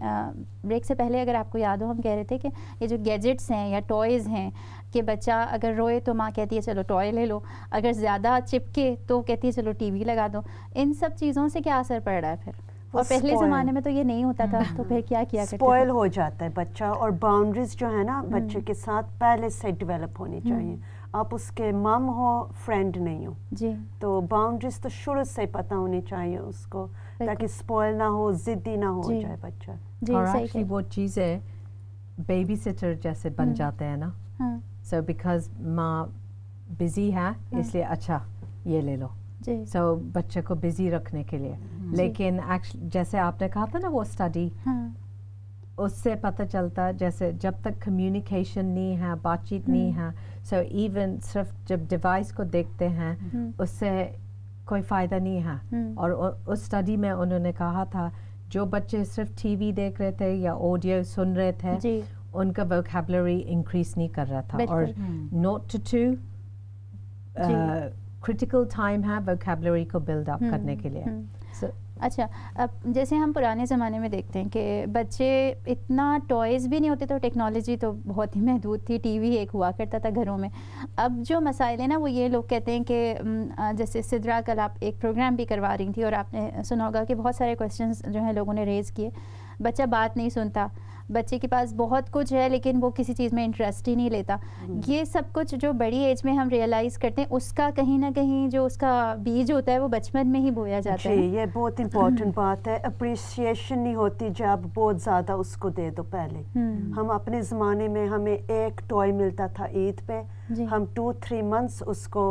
بریک سے پہلے اگر آپ کو یاد ہو ہم کہہ رہے تھے کہ یہ جو گیجٹس ہیں یا ٹوائز ہیں کہ بچہ اگر روئے تو ماں کہتی ہے چلو ٹوائے لے لو, اگر زیادہ چپکے تو کہتی ہے چلو ٹی وی لگا دو. ان سب چیزوں سے کیا اثر پڑ رہا ہے پھر؟ اور پہلے زمانے میں تو یہ نہیں ہوتا تھا, تو پھر کیا کیا کرتے تھے؟ اسپوائل ہو جاتا ہے بچہ, اور باؤنڈریز جو ہے نا بچے کے ساتھ پہلے سے ڈیولپ ہونی چاہیے. آپ اس کے مم ہو, فرینڈ نہیں ہو, جی تو باؤنڈریز تو شروع سے پتہ ہونی چاہیے اس کو, تاکہ اسپوائل نہ ہو, ضدی نہ ہو جائے بچہ. اور ایکچولی وہ چیزیں بیبی سٹر جیسے بن جاتے ہیں نا, سو بیکاز ماں بزی ہے اس لیے اچھا یہ لے لو, سو بچے کو بزی رکھنے کے لیے. لیکن جیسے آپ نے کہا تھا نا وہ اسٹڈی, اس سے پتہ چلتا جیسے جب تک کمیونیکیشن نہیں ہے, بات چیت نہیں ہے, سو ایون صرف جب ڈیوائس کو دیکھتے ہیں اس سے کوئی فائدہ نہیں ہے. اور اس اسٹڈی میں انہوں نے کہا تھا جو بچے صرف ٹی وی دیکھ رہے تھے یا آڈیو سن رہے تھے ان کا ووکیبلری انکریز نہیں کر رہا تھا. اور نوٹ ٹو کرٹیکل ٹائم ہے ووکیبلری کو بلڈ اپ کرنے کے لیے. اچھا, اب جیسے ہم پرانے زمانے میں دیکھتے ہیں کہ بچے اتنا ٹوائز بھی نہیں ہوتے تھے, ٹیکنالوجی تو بہت ہی محدود تھی, ٹی وی ایک ہوا کرتا تھا گھروں میں. اب جو مسائل ہیں نا وہ یہ لوگ کہتے ہیں کہ جیسے سدرا کل آپ ایک پروگرام بھی کروا رہی تھی اور آپ نے سنا ہوگا کہ بہت سارے کویشچنز جو ہیں لوگوں نے ریز کیے. بچہ بات نہیں سنتا, بچے کے پاس بہت کچھ ہے لیکن وہ کسی چیز میں انٹرسٹ ہی نہیں لیتا. یہ سب کچھ جو بڑی ایج میں ہم ریئلائز کرتے ہیں اس کا کہیں نہ کہیں جو اس کا بیج ہوتا ہے وہ بچپن میں ہی بویا جاتا ہے. یہ بہت امپورٹنٹ بات ہے. اپریشیشن نہیں ہوتی جب بہت زیادہ اس کو دے دو. پہلے ہم اپنے زمانے میں ہمیں ایک ٹوائے ملتا تھا عید پہ, ہم 2-3 months اس کو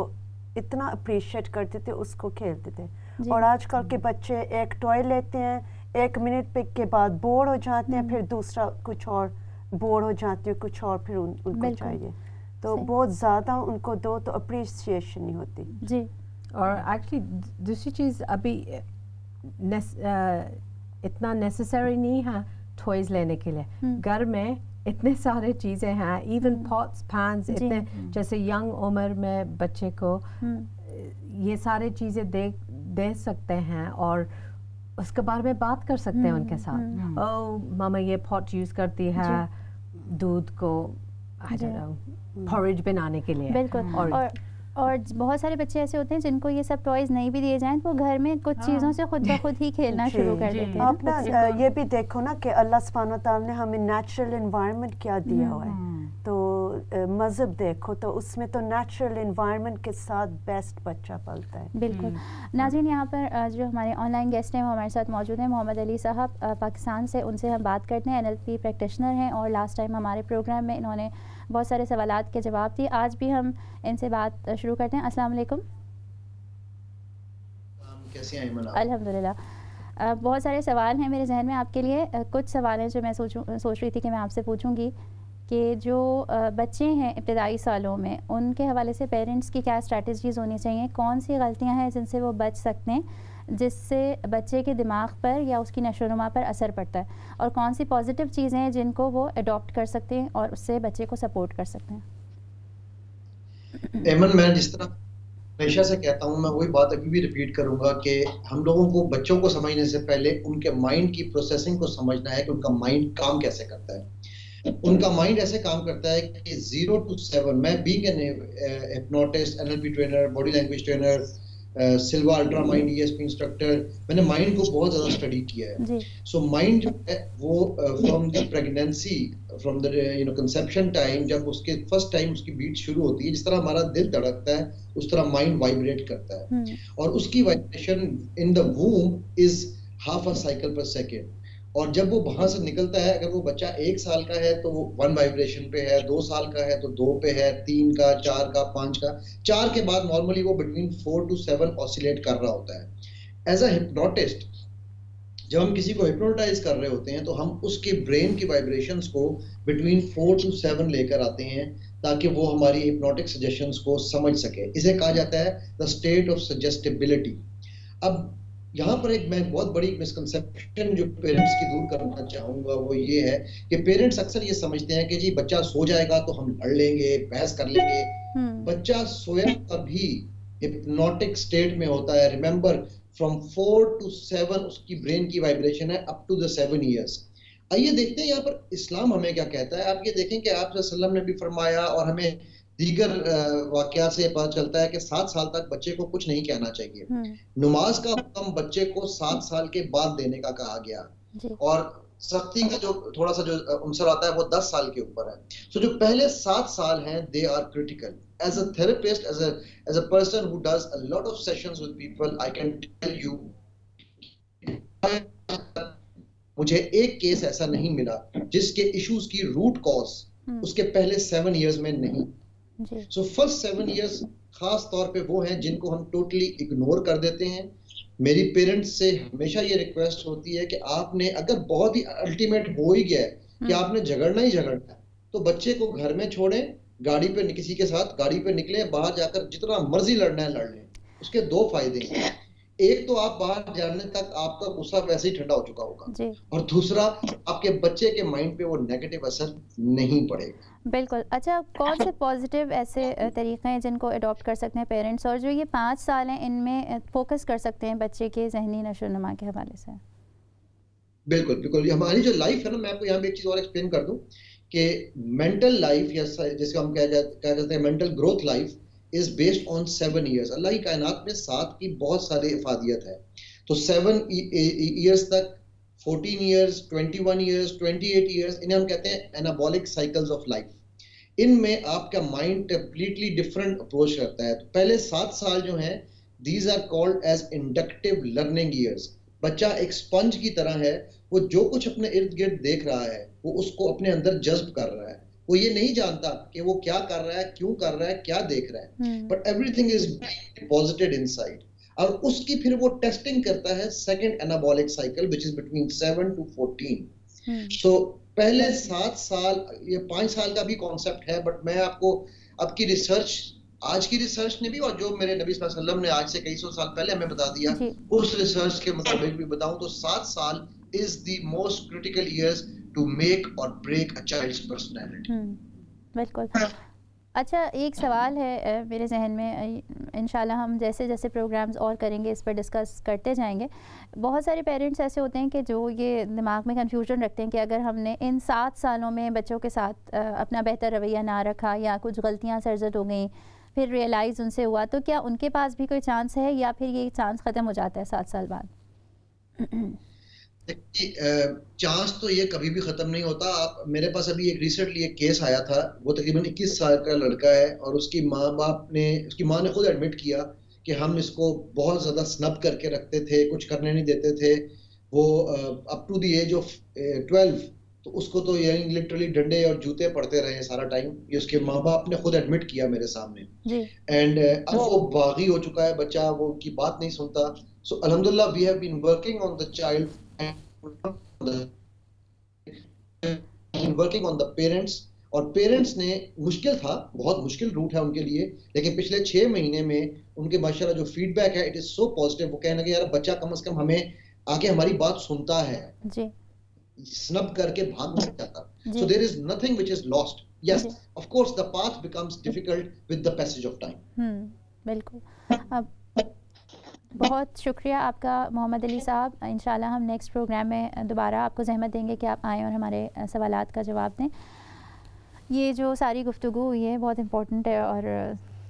اتنا اپریشیٹ کرتے تھے, اس کو کھیلتے تھے. اور آج کل کے بچے ایک ٹوائے لیتے ہیں, 1 منٹ پہ کے بعد بور ہو جاتے ہیں, پھر دوسرا کچھ اور بور ہو جاتے ہیں, کچھ اور پھر ان کو چاہیے. تو بہت زیادہ ان کو دو تو اپریشیشن نہیں ہوتی. جی. اور ایکچولی دوسری چیز ابھی اتنا نیسیسری نہیں ہے ٹوائز لینے کے لیے. گھر میں اتنے سارے چیزیں ہیں, ایون پاٹس پینز, اتنے جیسے ینگ عمر میں بچے کو یہ سارے چیزیں دے سکتے ہیں اور اس کے بارے میں بات کر سکتے ہیں ان کے ساتھ. او ماما یہ پاٹ یوز کرتی ہے دودھ کو پورج بنانے کے لیے. بالکل. اور بہت سارے بچے ایسے ہوتے ہیں جن کو یہ سب ٹوائز نہیں بھی دیے جائیں تو وہ گھر میں کچھ چیزوں سے خود بخود ہی کھیلنا شروع کر دیتے ہیں. آپ نا یہ بھی دیکھو نا کہ اللہ سبحانہ وتعالیٰ نے ہمیں نیچرل انوائرمنٹ کیا دیا ہوا ہے. تو مذہب دیکھو تو اس میں تو نیچرل انوائرمنٹ کے ساتھ بیسٹ بچہ پلتا ہے. بالکل. ناظرین, یہاں پر جو ہمارے آن لائن گیسٹ ہیں وہ ہمارے ساتھ موجود ہیں, محمد علی صاحب پاکستان سے. ان سے ہم بات کرتے ہیں, NLP پریکٹیشنر ہیں اور لاسٹ ٹائم ہمارے پروگرام میں انہوں نے بہت سارے سوالات کے جواب دیے. آج بھی ہم ان سے بات شروع کرتے ہیں. السلام علیکم. کیسے ہیں ایمن؟ الحمدللہ. بہت سارے سوال ہیں میرے ذہن میں آپ کے لیے. کچھ سوال ہیں جو میں سوچ رہی تھی کہ میں آپ سے پوچھوں گی کہ جو بچے ہیں ابتدائی سالوں میں ان کے حوالے سے پیرنٹس کی کیا اسٹریٹجیز ہونی چاہیے, کون سی غلطیاں ہیں جن سے وہ بچ سکتے ہیں جس سے بچے کے دماغ پر یا اس کی نشو و نما پر اثر پڑتا ہے, اور کون سی پازیٹیو چیزیں ہیں جن کو وہ اڈاپٹ کر سکتے ہیں اور اس سے بچے کو سپورٹ کر سکتے ہیں. ایمن, میں جس طرح ہمیشہ سے کہتا ہوں, میں وہی بات ابھی بھی ریپیٹ کروں گا کہ ہم لوگوں کو بچوں کو سمجھنے سے پہلے ان کے مائنڈ کی پروسیسنگ کو سمجھنا ہے کہ ان کا مائنڈ کام کیسے کرتا ہے. ان کا مائنڈ ایسے کام کرتا ہے کہ 0 to 7, میں being an hypnotist, NLP trainer, body language trainer, Silva ultra mind ESP instructor, میں نے مائنڈ کو بہت زیادہ اسٹڈی کیا ہے. سو مائنڈ جو ہے وہ from the pregnancy, from the conception time, جب اس کے فرسٹ ٹائم اس کی بیٹ شروع ہوتی ہے, جس طرح ہمارا دل دھڑکتا ہے اس طرح مائنڈ وائبریٹ کرتا ہے, اور اس کی vibration in the womb is half a cycle per second. اور جب وہ وہاں سے نکلتا ہے, اگر وہ بچہ 1 سال کا ہے تو وہ 1 وائبریشن پہ ہے, 2 سال کا ہے تو 2 پہ ہے, 3 کا, 4 کا, 5 کا. 4 کے بعد نارملی وہ بٹوین 4 to 7 آسیلیٹ کر رہا ہوتا ہے. ایز اے ہپنوٹسٹ جب ہم کسی کو ہپنوٹائز کر رہے ہوتے ہیں تو ہم اس کے برین کی وائبریشنز کو بٹوین 4 to 7 لے کر آتے ہیں تاکہ وہ ہماری ہپنوٹک سجیشنز کو سمجھ سکے. اسے کہا جاتا ہے دا اسٹیٹ آف سجیسٹیبلٹی. اب یہاں پر ایک میں بہت بڑی مسکنسیپشن جو پیرنٹس کی دور کرنا چاہوں گا وہ یہ ہے کہ پیرنٹس اکثر یہ سمجھتے ہیں کہ جی بچہ سو جائے گا تو ہم لڑ لیں گے, بحث کر لیں گے. بچہ سویا ابھی ہپنوٹک سٹیٹ میں ہوتا ہے. ریممبر فرام 4 to 7 اس کی برین کی وائبریشن ہے اپ ٹو دا 7 ایئرس. آئیے دیکھتے ہیں یہاں پر اسلام ہمیں کیا کہتا ہے. آپ یہ دیکھیں کہ آپ صلی اللہ علیہ وسلم نے بھی فرمایا اور ہمیں دیگر واقعات سے پتہ چلتا ہے کہ 7 سال تک بچے کو کچھ نہیں کہنا چاہیے. نماز کا حکم بچے کو 7 سال کے بعد دینے کا کہا گیا, اور سختی کا جو تھوڑا سا جو عنصر آتا ہے وہ 10 سال کے اوپر ہے. سو جو پہلے 7 سال ہیں they are critical. As a therapist, as a person who does a lot of sessions with people, I can tell you مجھے ایک کیس ایسا نہیں ملا جس کے ایشوز کی روٹ کاز اس کے پہلے 7 ایئرز میں نہیں. سو فرسٹ 7 ایئرز خاص طور پہ وہ ہیں جن کو ہم ٹوٹلی اگنور کر دیتے ہیں. میری پیرنٹس سے ہمیشہ یہ ریکویسٹ ہوتی ہے کہ آپ نے اگر بہت ہی الٹیمیٹ ہو ہی گیا ہے کہ آپ نے جھگڑنا ہی جھگڑنا ہے تو بچے کو گھر میں چھوڑیں, گاڑی پہ کسی کے ساتھ گاڑی پہ نکلیں, باہر جا کر جتنا مرضی لڑنا ہے لڑ لیں. اس کے 2 فائدے ہیں. ایک تو آپ باہر جانے تک آپ کا غصہ ویسے ہی ٹھنڈا ہو چکا ہوگا, اور دوسرا آپ کے بچے کے مائنڈ پہ وہ نیگیٹو اثر نہیں پڑے گا. بالکل. اچھا, کون سے پازیٹیو ایسے طریقے ہیں جن کو اڈاپٹ کر سکتے ہیں پیرنٹس, اور جو یہ 5 سال ہیں ان میں فوکس کر سکتے ہیں بچے کے ذہنی نشو و نما کے حوالے سے؟ بالکل بالکل. ہماری جو لائف ہے نا, میں آپ کو یہاں پہ ایک چیز اور ایکسپلین کر دوں کہ مینٹل لائف یا جس کو ہم کہا جاتے ہیں mental growth life is based on 7 years. اللہ کی کائنات میں 7 کی بہت ساری افادیت ہے. تو 7 ایئرز تک, 14 ایئرز, 21 ایئرز, 28 ایئرز, انہیں ہم کہتے ہیں انابولک سائیکلز آف لائف. ان میں آپ کا مائنڈ کمپلیٹلی ڈفرنٹ اپروچ کرتا ہے. تو پہلے 7 سال جو ہیں these are called as inductive learning years. بچہ ایک اسپنج کی طرح ہے, وہ جو کچھ اپنے ارد گرد دیکھ رہا ہے وہ اس کو اپنے اندر جذب کر رہا ہے. وہ یہ نہیں جانتا کہ وہ کیا کر رہا ہے, کیوں کر رہا ہے, کیا دیکھ رہا ہے, but everything is deposited inside. اور اس کی پھر وہ ٹیسٹنگ کرتا ہے second anabolic cycle which is between 7 to 14. So پہلے 7 سال, یہ 5 سال کا بھی کانسیپٹ ہے, بٹ میں آپ کو اب کی ریسرچ, آج کی ریسرچ نے بھی, اور جو میرے نبی صلی اللہ علیہ وسلم نے آج سے کئی سو سال پہلے ہمیں بتا دیا, اس ریسرچ کے مطابق بھی بتاؤں تو 7 سال is the most critical years to make or break a child's personality. بالکل. اچھا, ایک سوال ہے میرے ذہن میں, انشاءاللہ ہم جیسے جیسے پروگرامز اور کریں گے اس پر ڈسکس کرتے جائیں گے. بہت سارے پیرنٹس ایسے ہوتے ہیں کہ جو یہ دماغ میں کنفیوژن رکھتے ہیں کہ اگر ہم نے ان 7 سالوں میں بچوں کے ساتھ اپنا بہتر رویہ نہ رکھا یا کچھ غلطیاں سرزد ہو گئیں, پھر ریئلائز ان سے ہوا, تو کیا ان کے پاس بھی کوئی چانس ہے یا پھر یہ چانس ختم ہو جاتا ہے 7 سال بعد؟ چانس تو یہ کبھی بھی ختم نہیں ہوتا. آپ, میرے پاس ابھی ایک ریسنٹلی ایک کیس آیا تھا, وہ تقریباً 21 سال کا لڑکا ہے, اور اس کی ماں نے خود ایڈمٹ کیا کہ ہم اس کو بہت زیادہ سنب کر کے رکھتے تھے, کچھ کرنے نہیں دیتے تھے. وہ up to the age of 12, تو اس کو تو یعنی لٹرلی ڈنڈے اور جوتے پڑتے رہے سارا ٹائم. یہ اس کے ماں باپ نے خود ایڈمٹ کیا میرے سامنے, اینڈ اب وہ باغی ہو چکا ہے بچہ, وہ کی بات نہیں سنتا. سو الحمدللہ we have been working on the child, working on the parents, اور پیرنٹس نے, مشکل تھا, بہت مشکل روٹ ہے ان کے لیے, لیکن پچھلے 6 مہینے میں ان کے ماشاءاللہ جو فیڈ بیک ہے, اٹ از سو پازیٹیو. وہ کہنے لگے یار بچہ کم از کم ہمیں آ کے ہماری بات سنتا ہے, سنب کر کے بھاگ نہیں جاتا. So there is nothing which is lost. Yes, of course the path becomes difficult with the passage of time. بالکل. بہت شکریہ آپ کا محمد علی صاحب. انشاءاللہ ہم نیکسٹ پروگرام میں دوبارہ آپ کو زحمت دیں گے کہ آپ آئیں اور ہمارے سوالات کا جواب دیں. یہ جو ساری گفتگو ہوئی ہے بہت امپورٹنٹ ہے, اور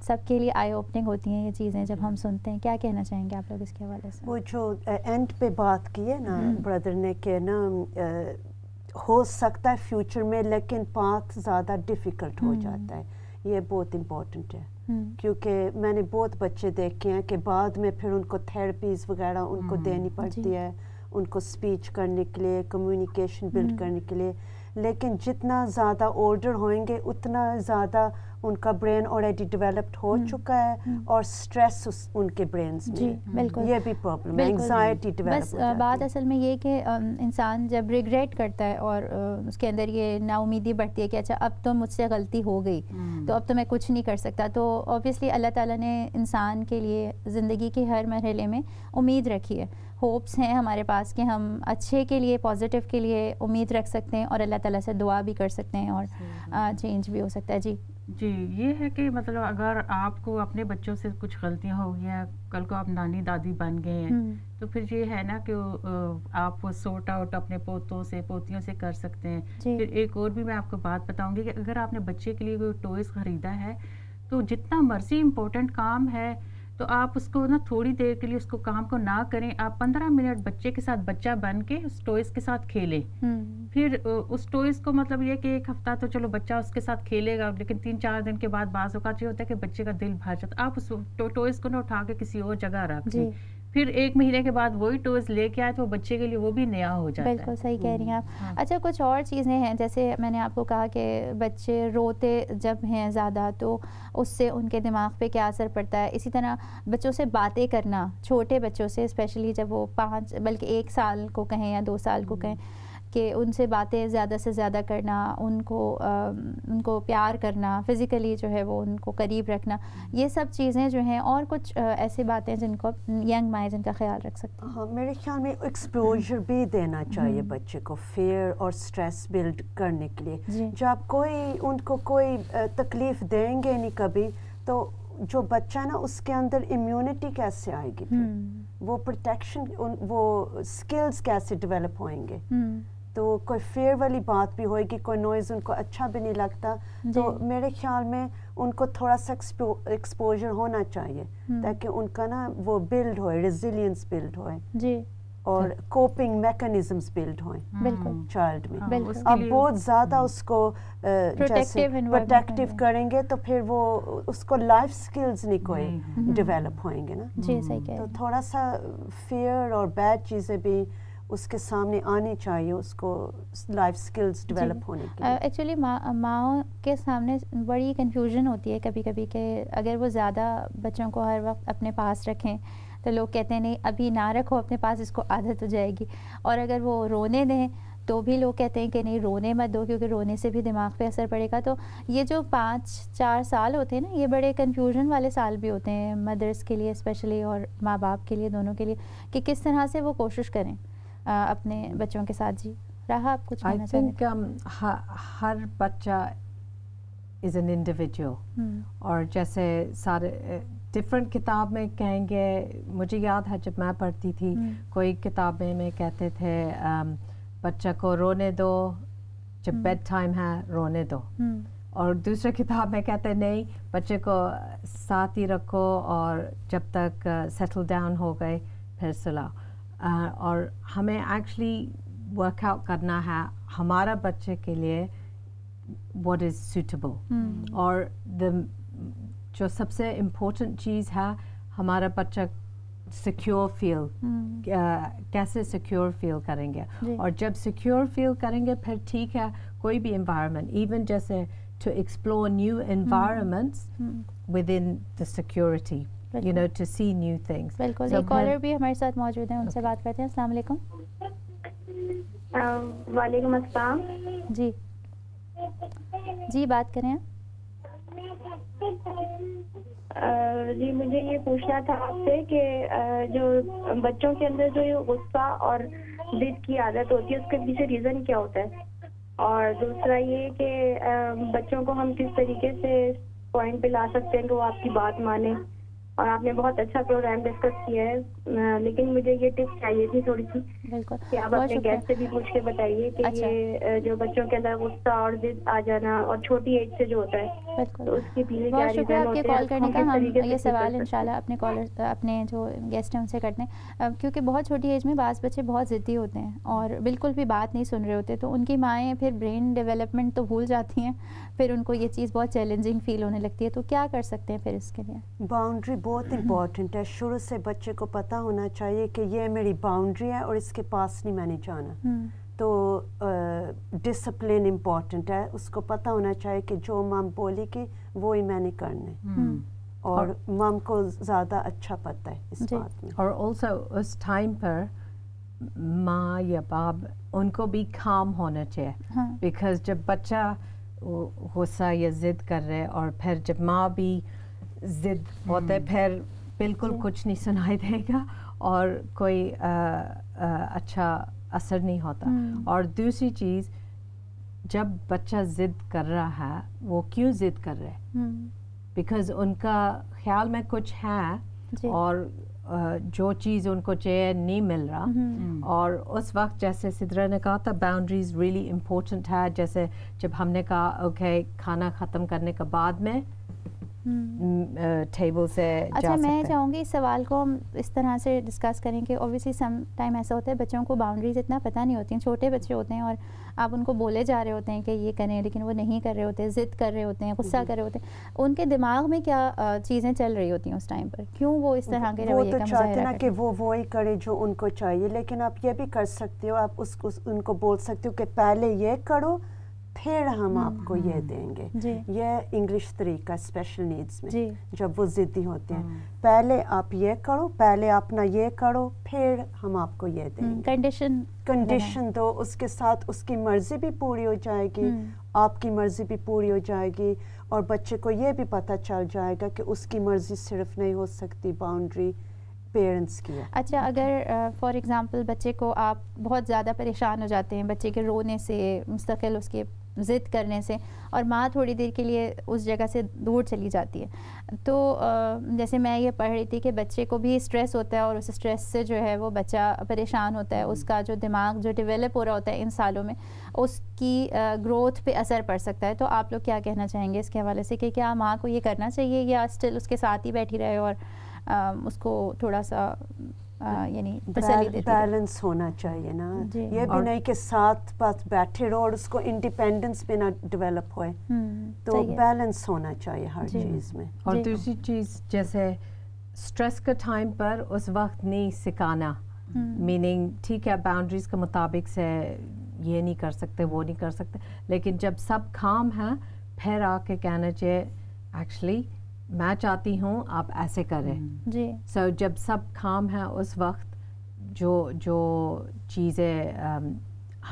سب کے لیے آئی اوپننگ ہوتی ہیں یہ چیزیں جب ہم سنتے ہیں. کیا کہنا چاہیں گے آپ لوگ اس کے حوالے سے؟ وہ جو اینڈ پہ بات کی ہے نا بردر نے کہ نا ہو سکتا ہے فیوچر میں, لیکن پاتھ زیادہ ڈیفیکلٹ ہو جاتا ہے, یہ بہت امپورٹنٹ ہے. کیونکہ میں نے بہت بچے دیکھے ہیں کہ بعد میں پھر ان کو تھیراپیز وغیرہ ان کو دینی پڑتی ہے, ان کو اسپیچ کرنے کے لیے, کمیونیکیشن بلڈ کرنے کے لیے. لیکن جتنا زیادہ اولڈر ہوئیں گے اتنا زیادہ ان کا برین آلریڈی ڈیولپڈ ہو چکا ہے, اور اسٹریس ان کے برینز میں. بالکل, یہ بھی پرابلم ہے, انگزائٹی ڈیولپ ہو جاتی ہے. بس بات اصل میں یہ کہ انسان جب ریگریٹ کرتا ہے اور اس کے اندر یہ نا امیدی بڑھتی ہے کہ اچھا اب تو مجھ سے غلطی ہو گئی, تو اب تو میں کچھ نہیں کر سکتا. تو اوبیسلی اللہ تعالیٰ نے انسان کے لیے زندگی کے ہر مرحلے میں امید رکھی ہے, ہوپس ہیں ہمارے پاس کہ ہم اچھے کے لیے, پازیٹیو کے لیے امید رکھ سکتے ہیں, اور اللہ تعالیٰ سے دعا بھی کر سکتے ہیں, اور چینج بھی ہو سکتا ہے. جی جی یہ ہے کہ مطلب اگر آپ کو اپنے بچوں سے کچھ غلطیاں ہو گئی ہیں, کل کو آپ نانی دادی بن گئے ہیں, تو پھر یہ ہے نا کہ آپ سورٹ آؤٹ اپنے پوتوں سے پوتیوں سے کر سکتے ہیں. پھر ایک اور بھی میں آپ کو بات بتاؤں گی کہ اگر آپ نے بچے کے لیے کوئی ٹوائز خریدا ہے تو جتنا مرضی امپورٹنٹ کام ہے تو آپ اس کو نا تھوڑی دیر کے لیے اس کو کام کو نہ کریں, آپ 15 منٹ بچے کے ساتھ بچہ بن کے اس ٹوائز کے ساتھ کھیلیں. پھر اس ٹوائز کو مطلب یہ کہ ایک ہفتہ تو چلو بچہ اس کے ساتھ کھیلے گا, لیکن 3-4 دن کے بعد بعض اوقات یہ ہوتا ہے کہ بچے کا دل بھر جاتا ہے, آپ اس ٹوائز کو نہ اٹھا کے کسی اور جگہ رکھ دیں. پھر 1 مہینے کے بعد وہی ٹوائز لے کے آئے تو بچے کے لیے وہ بھی نیا ہو جاتا ہے. بالکل صحیح کہہ رہی ہیں آپ. اچھا کچھ اور چیزیں ہیں, جیسے میں نے آپ کو کہا کہ بچے روتے جب ہیں زیادہ تو اس سے ان کے دماغ پہ کیا اثر پڑتا ہے. اسی طرح بچوں سے باتیں کرنا, چھوٹے بچوں سے اسپیشلی جب وہ 5 بلکہ 1 سال کو کہیں یا 2 سال کو کہیں, کہ ان سے باتیں زیادہ سے زیادہ کرنا, ان کو پیار کرنا, فزیکلی جو ہے وہ ان کو قریب رکھنا, یہ سب چیزیں جو ہیں. اور کچھ ایسی باتیں جن کو ینگ مائز ان کا خیال رکھ سکتے ہیں. ہاں میرے خیال میں ایکسپوجر بھی دینا چاہیے بچے کو فیئر اور سٹریس بلڈ کرنے کے لیے. جب ان کو کوئی تکلیف دیں گے نہیں کبھی تو جو بچہ نا اس کے اندر امیونٹی کیسے آئے گی, وہ پروٹیکشن وہ اسکلز کیسے ڈیولپ ہوئیں گے. تو کوئی فیئر والی بات بھی ہوئے گی, کوئی نوائز ان کو اچھا بھی نہیں لگتا, تو میرے خیال میں ان کو تھوڑا سا ایکسپوجر ہونا چاہیے تاکہ ان کا نا وہ بلڈ ہوئے, ریزیلینس بلڈ ہوئے جی, اور کوپنگ میکانزمز بلڈ ہوئیں چائلڈ میں. اب بہت زیادہ اس کو جیسے پروٹیکٹیو کریں گے تو پھر وہ اس کو لائف سکلز نہیں کوئی ڈیولپ ہوئیں گے نا. جی صحیح کہہ رہے ہیں. تو تھوڑا سا فیئر اور بیڈ چیزیں بھی اس کے سامنے آنی چاہیے, اس کو لائف سکلز ڈیولپ ہونے کے لیے. ایکچولی ماؤں کے سامنے بڑی کنفیوژن ہوتی ہے کبھی کبھی کہ اگر وہ زیادہ بچوں کو ہر وقت اپنے پاس رکھیں تو لوگ کہتے ہیں نہیں ابھی نہ رکھو اپنے پاس, اس کو عادت ہو جائے گی. اور اگر وہ رونے دیں تو بھی لوگ کہتے ہیں کہ نہیں رونے مت دو کیونکہ رونے سے بھی دماغ پہ اثر پڑے گا. تو یہ جو 5-4 سال ہوتے ہیں نا, یہ بڑے کنفیوژن والے سال بھی ہوتے ہیں مدرس کے لیے اسپیشلی اور ماں باپ کے لیے, دونوں کے لیے, کہ کس طرح سے وہ کوشش کریں اپنے بچوں کے ساتھ. جی راہا آپ کچھ کہنا چاہیں؟ ہر بچہ از این انڈیویجول, اور جیسے سارے ڈفرینٹ کتاب میں کہیں گے, مجھے یاد ہے جب میں پڑھتی تھی کوئی کتابیں میں کہتے تھے بچہ کو رونے دو, جب بیڈ ٹائم ہے رونے دو, اور دوسرے کتاب میں کہتے ہیں نہیں بچے کو ساتھ ہی رکھو اور جب تک سیٹل ڈاؤن ہو گئے پھر سلاؤ. اور ہمیں ایکچولی ورک آؤٹ کرنا ہے ہمارا بچے کے لیے واٹ از سوٹیبل. اور جو سب سے امپورٹنٹ چیز ہے ہمارا بچہ سیکیور فیل, کیسے سیکیور فیل کریں گے, اور جب سیکیور فیل کریں گے پھر ٹھیک ہے کوئی بھی انوائرمنٹ, ایون جیسے to explore new environments within the security, you know, to see new things. بالکل. ایک کالر بھی ہمارے ساتھ موجود ہیں, ان سے بات کرتے ہیں. السلام علیکم. وعلیکم السلام. جی جی بات کریں. جی مجھے یہ پوچھنا تھا آپ سے کہ جو بچوں کے اندر جو یہ غصہ اور ضد کی عادت ہوتی ہے اس کے پیچھے ریزن کیا ہوتا ہے, اور دوسرا یہ کہ بچوں کو ہم کس طریقے سے پوائنٹ پہ لا سکتے ہیں کہ وہ آپ کی بات مانیں. اور آپ نے بہت اچھا پروگرام ڈسکس کیا ہے, لیکن مجھے یہ ٹپس چاہیے تھی تھوڑی سی کہ آپ اپنے گیسٹ سے بھی پوچھ کے بتائیے کہ یہ جو بچوں کے اندر غصہ اور ضد آ جانا اور چھوٹی ایج سے جو ہوتا ہے تو اس کے پیچھے کیا ریزن ہوتے ہیں. بہت شکریہ آپ کے کال کرنے کا. ہم یہ سوال انشاءاللہ اپنے کالر اپنے جو گیسٹ ہیں ان سے کرتے ہیں, کیونکہ بہت چھوٹی ایج میں بعض بچے بہت ضدی ہوتے ہیں اور بالکل بھی بات نہیں سن رہے ہوتے, تو ان کی مائیں پھر برین ڈیولپمنٹ تو بھول جاتی ہیں, پھر ان کو یہ چیز بہت چیلنجنگ فیل ہونے لگتی ہے. تو کیا کر سکتے ہیں پھر اس کے لیے؟ باؤنڈری بہت امپورٹنٹ ہے. شروع سے بچے کو پتہ ہونا چاہیے کہ یہ میری باؤنڈری ہے اور اس کے پاس نہیں میں نے جانا. تو ڈسپلن امپورٹنٹ ہے, اس کو پتہ ہونا چاہیے کہ جو مام بولی کہ وہی میں نے کرنے, اور مام کو زیادہ اچھا پتہ ہے اس بات میں. اور آلسو اس ٹائم پر ماں یا باپ ان کو بھی کام ہونا چاہیے, بیکاز جب بچہ غصہ یا ضد کر رہے اور پھر جب ماں بھی ضد ہوتے پھر بالکل کچھ نہیں سنائی دے گا اور کوئی اچھا اثر نہیں ہوتا. اور دوسری چیز جب بچہ ضد کر رہا ہے وہ کیوں ضد کر رہا ہے؟ بیکاز ان کا خیال میں کچھ ہے اور جو چیز ان کو چاہیے نہیں مل رہا. اور اس وقت جیسے سدرا نے کہا تھا باؤنڈریز ریلی امپورٹنٹ ہے. جیسے جب ہم نے کہا اوکے کھانا ختم کرنے کے بعد میں ٹیبل سے اچھا میں چاہوں گی اس سوال کو ہم اس طرح سے ڈسکس کریں کہ اوبیسلی سم ٹائم ایسا ہوتا ہے بچوں کو باؤنڈریز اتنا پتہ نہیں ہوتی ہیں, چھوٹے بچے ہوتے ہیں اور آپ ان کو بولے جا رہے ہوتے ہیں کہ یہ کریں لیکن وہ نہیں کر رہے ہوتے, ضد کر رہے ہوتے ہیں, غصہ کر رہے ہوتے ہیں. ان کے دماغ میں کیا چیزیں چل رہی ہوتی ہیں اس ٹائم پر, کیوں وہ اس طرح کے رویے کا مظاہرہ کرتے ہیں؟ کہ وہ وہی کرے جو ان کو چاہیے, لیکن آپ یہ بھی کر سکتے ہو, آپ ان کو بول سکتے ہو کہ پہلے یہ کرو پھر ہم آپ کو یہ دیں گے. یہ انگلش طریقہ اسپیشل نیڈز میں جب وہ ضدی ہوتے ہیں, پہلے آپ یہ کرو, پہلے اپنا یہ کرو پھر ہم آپ کو یہ دیں گے. کنڈیشن دو, اس کے ساتھ اس کی مرضی بھی پوری ہو جائے گی, آپ کی مرضی بھی پوری ہو جائے گی, اور بچے کو یہ بھی پتہ چل جائے گا کہ اس کی مرضی صرف نہیں ہو سکتی, باؤنڈری پیرنٹس کی ہے. اچھا اگر فار ایگزامپل بچے کو آپ بہت زیادہ پریشان ہو جاتے ہیں بچے کے رونے سے, مستقل اس کے ضد کرنے سے, اور ماں تھوڑی دیر کے لیے اس جگہ سے دور چلی جاتی ہے, تو جیسے میں یہ پڑھ رہی تھی کہ بچے کو بھی اسٹریس ہوتا ہے اور اس اسٹریس سے جو ہے وہ بچہ پریشان ہوتا ہے, اس کا جو دماغ جو ڈیولپ ہو رہا ہوتا ہے ان سالوں میں اس کی گروتھ پہ اثر پڑ سکتا ہے. تو آپ لوگ کیا کہنا چاہیں گے اس کے حوالے سے کہ کیا ماں کو یہ کرنا چاہیے یا اسٹل اس کے ساتھ ہی بیٹھی رہے اور اس کو تھوڑا سا یعنی تسلی دیتی ہے؟ بیلنس ہونا چاہیے نا, یہ بھی نہیں کہ ساتھ پاس بیٹھے رہو اور اس کو انڈیپینڈنس بھی نہ ڈیولپ ہوئے, تو بیلنس ہونا چاہیے ہر چیز میں. اور دوسری چیز جیسے اسٹریس کے ٹائم پر اس وقت نہیں سکھانا, میننگ ٹھیک ہے باؤنڈریز کے مطابق سے یہ نہیں کر سکتے وہ نہیں کر سکتے, لیکن جب سب کام ہے پھر آ کے کہنا چاہیے ایکچولی میں چاہتی ہوں آپ ایسے کریں. جی سو جب سب کام ہے اس وقت جو چیزیں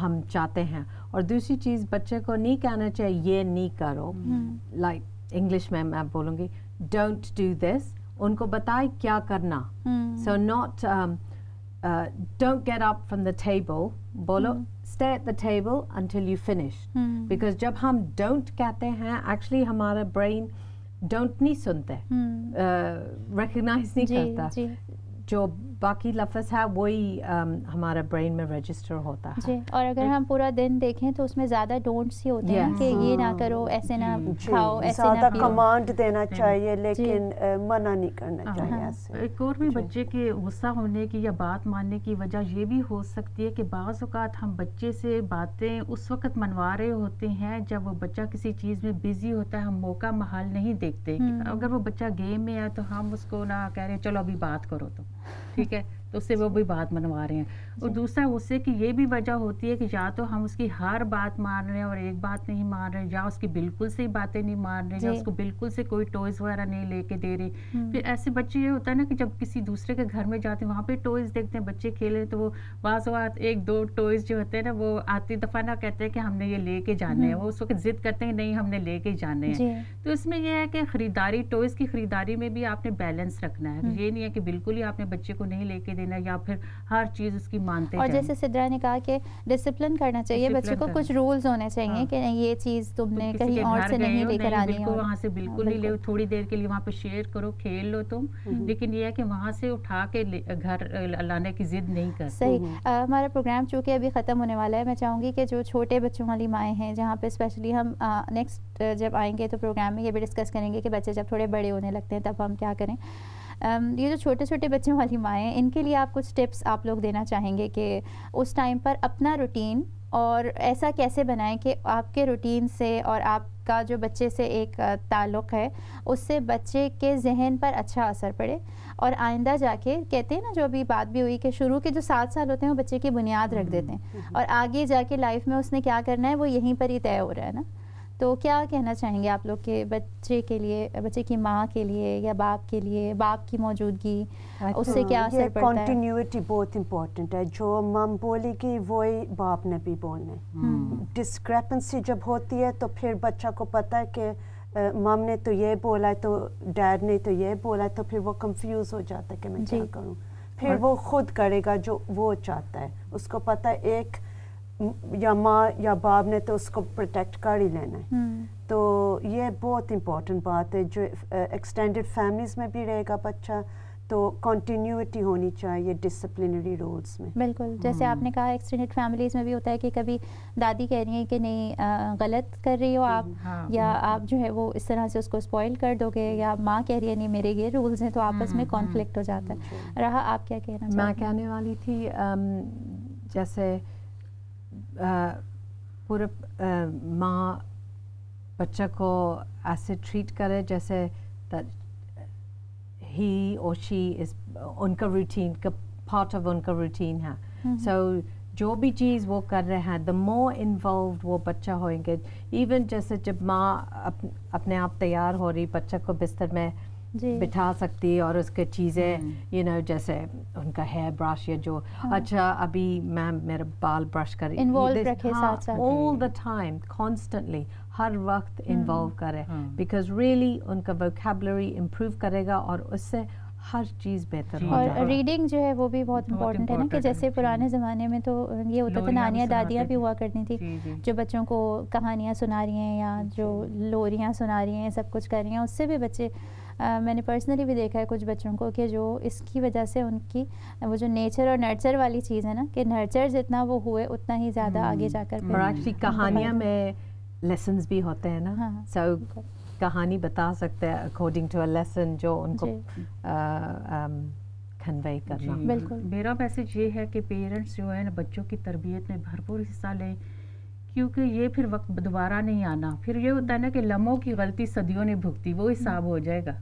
ہم چاہتے ہیں. اور دوسری چیز بچے کو نہیں کہنا چاہیے یہ نہیں کرو, لائک انگلش میں بولوں گی ڈونٹ ڈو دس, ان کو بتائے کیا کرنا. So not don't get up from the table, بولو stay at the table until you finish. Because جب ہم ڈونٹ کہتے ہیں ایکچولی ہمارا برین ڈونٹ نہیں سنتے, ریکگنائز نہیں کرتا, جو باقی لفظ ہے وہی ہمارا برین میں رجسٹر ہوتا ہے. جی, اور اگر ہم پورا دن دیکھیں تو اس میں زیادہ ڈونٹس ہی ہوتے ہیں کہ یہ نہ کرو, ایسے نہ کھاؤ, ایسے نہ زیادہ کمانڈ دینا چاہیے لیکن منع نہیں کرنا چاہیے ایسے. ایک اور بھی بچے کے غصہ ہونے کی یا بات ماننے کی وجہ یہ بھی ہو سکتی ہے کہ بعض اوقات ہم بچے سے باتیں اس وقت منوا رہے ہوتے ہیں جب وہ بچہ کسی چیز میں بزی ہوتا ہے, ہم موقع محال نہیں دیکھتے. اگر وہ بچہ گیم میں ہے تو ہم اس کو نہ کہہ رہے ہیں چلو ابھی بات کرو, تو ٹھیک ہے تو اس سے وہ بھی بات منوا رہے ہیں. اور دوسرا غصے کی یہ بھی وجہ ہوتی ہے کہ یا تو ہم اس کی ہر بات مان رہے ہیں اور ایک بات نہیں مان رہے, یا اس کی بالکل سے باتیں نہیں مان رہے, یا اس کو بالکل سے کوئی ٹوائز وغیرہ نہیں لے کے دے رہے. پھر ایسے بچے یہ ہوتا ہے نا کہ جب کسی دوسرے کے گھر میں جاتے ہیں وہاں پہ ٹوائز دیکھتے ہیں بچے کھیلے, تو وہ بعض اوقات ایک دو ٹوائز جو ہوتے ہیں نا وہ آتی دفعہ نہ کہتے ہیں کہ ہم نے یہ لے کے جانے ہیں, وہ اس وقت ضد کرتے ہیں نہیں ہم نے لے کے جانے ہیں. تو اس میں یہ ہے کہ خریداری, ٹوائز کی خریداری میں بھی آپ نے بیلنس رکھنا ہے. یہ نہیں ہے کہ بالکل ہی آپ نے بچے کو نہیں لے کے دینا یا پھر ہر چیز اس کی مانتے اور جیسے سدرا نے کہا کہ ڈسپلن کرنا چاہیے بچے کو, کچھ رولز ہونے چاہیے کہ یہ چیز تم نے کہیں اور سے نہیں لے کر آنی ہے, وہاں سے بالکل نہیں لے, تھوڑی دیر کے لیے وہاں پہ شیئر کرو, کھیل لو تم, لیکن یہ ہے کہ وہاں سے اٹھا کے گھر لانے کی ضد نہیں کرتے. صحیح. ہمارا پروگرام چونکہ ابھی ختم ہونے والا ہے, میں چاہوں گی کہ جو چھوٹے بچوں والی مائیں ہیں جہاں پہ اسپیشلی ہم نیکسٹ جب آئیں گے تو پروگرام میں یہ بھی ڈسکس کریں گے کہ بچے جب تھوڑے بڑے ہونے لگتے ہیں تب ہم کیا کریں. یہ جو چھوٹے چھوٹے بچوں والی مائیں ہیں ان کے لیے آپ کچھ ٹپس آپ لوگ دینا چاہیں گے کہ اس ٹائم پر اپنا روٹین اور ایسا کیسے بنائیں کہ آپ کے روٹین سے اور آپ کا جو بچے سے ایک تعلق ہے اس سے بچے کے ذہن پر اچھا اثر پڑے, اور آئندہ جا کے کہتے ہیں نا جو ابھی بات بھی ہوئی کہ شروع کے جو 7 سال ہوتے ہیں وہ بچے کی بنیاد رکھ دیتے ہیں, اور آگے جا کے لائف میں اس نے کیا کرنا ہے وہ یہیں پر ہی طے ہو رہا ہے نا. تو کیا کہنا چاہیں گے آپ لوگ کہ بچے کے لیے, بچے کی ماں کے لیے یا باپ کے لیے, باپ کی موجودگی اس سے کیا اثر پڑتا ہے؟ کنٹینیوٹی بہت امپورٹنٹ ہے, جو مام بولے گی وہی باپ نے بھی بولنا ہے. ڈسکریپنسی جب ہوتی ہے تو پھر بچہ کو پتہ ہے کہ مام نے تو یہ بولا ہے تو ڈیڈ نے تو یہ بولا ہے, تو پھر وہ کنفیوز ہو جاتا ہے کہ میں کیا کروں. پھر وہ خود کرے گا جو وہ چاہتا ہے, اس کو پتہ ہے ایک یا ماں یا باپ نے تو اس کو پروٹیکٹ کر ہی لینا ہے. تو یہ بہت امپورٹنٹ بات ہے. جو ایکسٹینڈیڈ فیملیز میں بھی رہے گا بچہ تو کنٹینیوٹی ہونی چاہیے ڈسپلنری رولز میں. بالکل جیسے آپ نے کہا ایکسٹینڈیڈ فیملیز میں بھی ہوتا ہے کہ کبھی دادی کہہ رہی ہیں کہ نہیں غلط کر رہی ہو آپ, یا آپ جو ہے وہ اس طرح سے اس کو اسپوائل کر دو گے, یا ماں کہہ رہی ہے نہیں میرے یہ رولز ہیں, تو آپس میں کانفلکٹ ہو جاتا ہے. رہا آپ کیا کہنا چاہتے ہیں؟ میں کہنے والی تھی جیسے پورا ماں بچہ کو ایسے ٹریٹ کرے جیسے he or she is ان کا روٹین کا پارٹ آف ان کا روٹین ہے. سو جو بھی چیز وہ کر رہے ہیں the more involved وہ بچہ ہوئیں گے. ایون جیسے جب ماں اپنے آپ تیار ہو رہی بچہ کو بستر میں بٹھا سکتی اور اس کے چیزیں جیسے ان کا ہیئر برش یا جو اچھا ابھی میں میرا بال برش کر انوالو رکھے ساتھ ساتھ all the time constantly ہر وقت انوالو کرے بیکاز ریئلی ان کا ووکیبلری امپروو کرے گا اور اس سے ہر چیز بہتر ہو. اور ریڈنگ جو ہے وہ بھی بہت امپورٹنٹ ہے نا, کہ جیسے پرانے زمانے میں تو یہ ہوتا تھا نانیاں دادیاں بھی ہوا کرتی تھی جو بچوں کو کہانیاں سنا رہی ہیں یا جو لوریاں سنا رہی ہیں سب کچھ کر رہی ہیں. اس سے بھی بچے میں نے پرسنلی بھی دیکھا ہے کچھ بچوں کو کہ جو اس کی وجہ سے ان کی وہ جو نیچر اور نرچر والی چیز ہے نا, کہ نرچر جتنا وہ ہوئے اتنا ہی زیادہ آگے جا کر اور ایکچولی کہانیاں میں لیسنز بھی ہوتے ہیں نا. سو کہانی بتا سکتے ہیں اکارڈنگ ٹو اے لیسن جو ان کو کنوے کرنا. بالکل میرا میسج یہ ہے کہ پیرنٹس جو ہے نا بچوں کی تربیت میں بھرپور حصہ لیں, کیونکہ یہ پھر وقت دوبارہ نہیں آنا. پھر یہ ہوتا ہے نا کہ لمحوں کی غلطی صدیوں نے بھگتی, وہ حساب ہو جائے گا.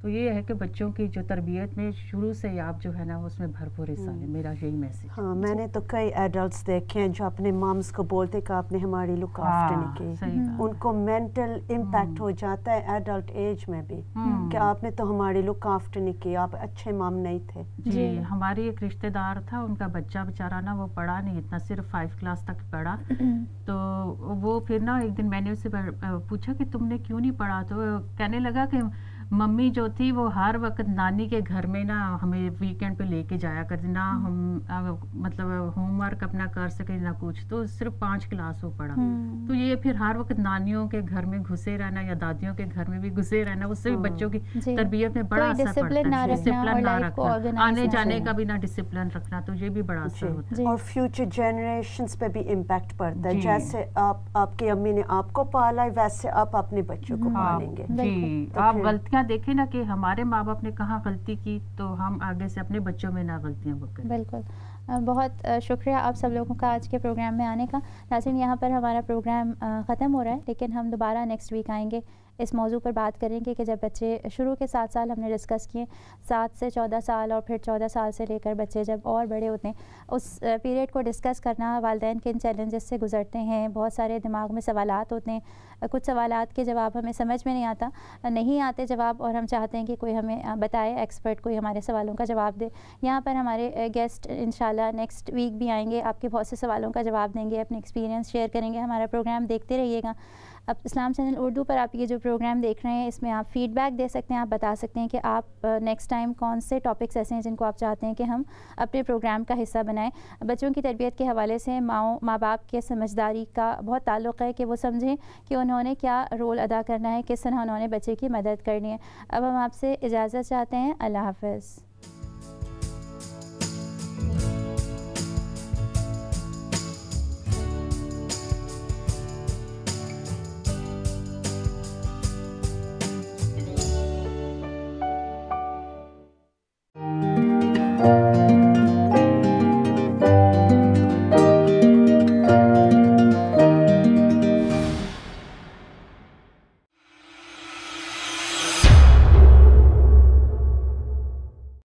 تو یہ ہے کہ بچوں کی جو تربیت میں شروع سے آپ جو ہے نا اس میں بھرپور حصہ لیں. میرا یہی میسج. ہاں میں نے تو کئی ایڈلٹس دیکھے ہیں جو اپنے مامس کو بولتے کہ آپ نے ہماری لک آفٹر نہیں کی. ان کو مینٹل امپیکٹ ہو جاتا ہے ایڈلٹ ایج میں بھی کہ آپ نے تو ہماری لک آفٹر نہیں کی, آپ اچھے مام نہیں تھے. جی ہماری ایک رشتہ دار تھا, ان کا بچہ بیچارہ نا وہ پڑھا نہیں اتنا, صرف 5 کلاس تک پڑھا. تو وہ پھر نا ایک دن میں نے اس سے پوچھا کہ تم نے کیوں نہیں پڑھا, تو کہنے لگا کہ ممی جو تھی وہ ہر وقت نانی کے گھر میں نا ہمیں ویکینڈ پہ لے کے جایا کرتی, نہ ہم مطلب ہوم ورک اپنا کر سکے نہ کچھ, تو صرف 5 کلاس وہ پڑھا. تو یہ پھر ہر وقت نانیوں کے گھر میں گھسے رہنا یا دادیوں کے گھر میں بھی گھسے رہنا, اس سے بھی بچوں کی تربیت میں بڑا اثر پڑتا ہے. ڈسپلن نہ رکھنا, آنے جانے کا بھی نہ ڈسپلن رکھنا, تو یہ بھی بڑا اثر ہوتا ہے. اور فیوچر جنریشنز پہ بھی امپیکٹ پڑتا ہے. جیسے آپ کی امی نے آپ کو پالا ہے ویسے آپ اپنے بچوں کو پالیں گے. جی آپ غلطیاں دیکھیں نا کہ ہمارے ماں باپ نے کہاں غلطی کی, تو ہم آگے سے اپنے بچوں میں نہ غلطیاں کریں. بالکل بہت شکریہ آپ سب لوگوں کا آج کے پروگرام میں آنے کا. ناظرین یہاں پر ہمارا پروگرام ختم ہو رہا ہے, لیکن ہم دوبارہ نیکسٹ ویک آئیں گے, اس موضوع پر بات کریں گے کہ جب بچے شروع کے 7 سال ہم نے ڈسکس کیے, 7 سے 14 سال اور پھر 14 سال سے لے کر بچے جب اور بڑے ہوتے ہیں, اس پیریڈ کو ڈسکس کرنا, والدین کن چیلنجز سے گزرتے ہیں, بہت سارے دماغ میں سوالات ہوتے ہیں, کچھ سوالات کے جواب ہمیں سمجھ میں نہیں آتے جواب, اور ہم چاہتے ہیں کہ کوئی ہمیں بتائے, ایکسپرٹ کوئی ہمارے سوالوں کا جواب دے. یہاں پر ہمارے گیسٹ انشاءاللہ نیکسٹ ویک بھی آئیں گے, آپ کے بہت سے سوالوں کا جواب دیں گے, اپنے ایکسپیرینس شیئر کریں گے. ہمارا پروگرام دیکھتے رہیے گا. اب اسلام چینل اردو پر آپ یہ جو پروگرام دیکھ رہے ہیں اس میں آپ فیڈ بیک دے سکتے ہیں, آپ بتا سکتے ہیں کہ آپ نیکسٹ ٹائم کون سے ٹاپکس ایسے ہیں جن کو آپ چاہتے ہیں کہ ہم اپنے پروگرام کا حصہ بنائیں. بچوں کی تربیت کے حوالے سے ماں باپ کے سمجھداری کا بہت تعلق ہے کہ وہ سمجھیں کہ انہوں نے کیا رول ادا کرنا ہے, کس طرح انہوں نے بچے کی مدد کرنی ہے. اب ہم آپ سے اجازت چاہتے ہیں. اللہ حافظ.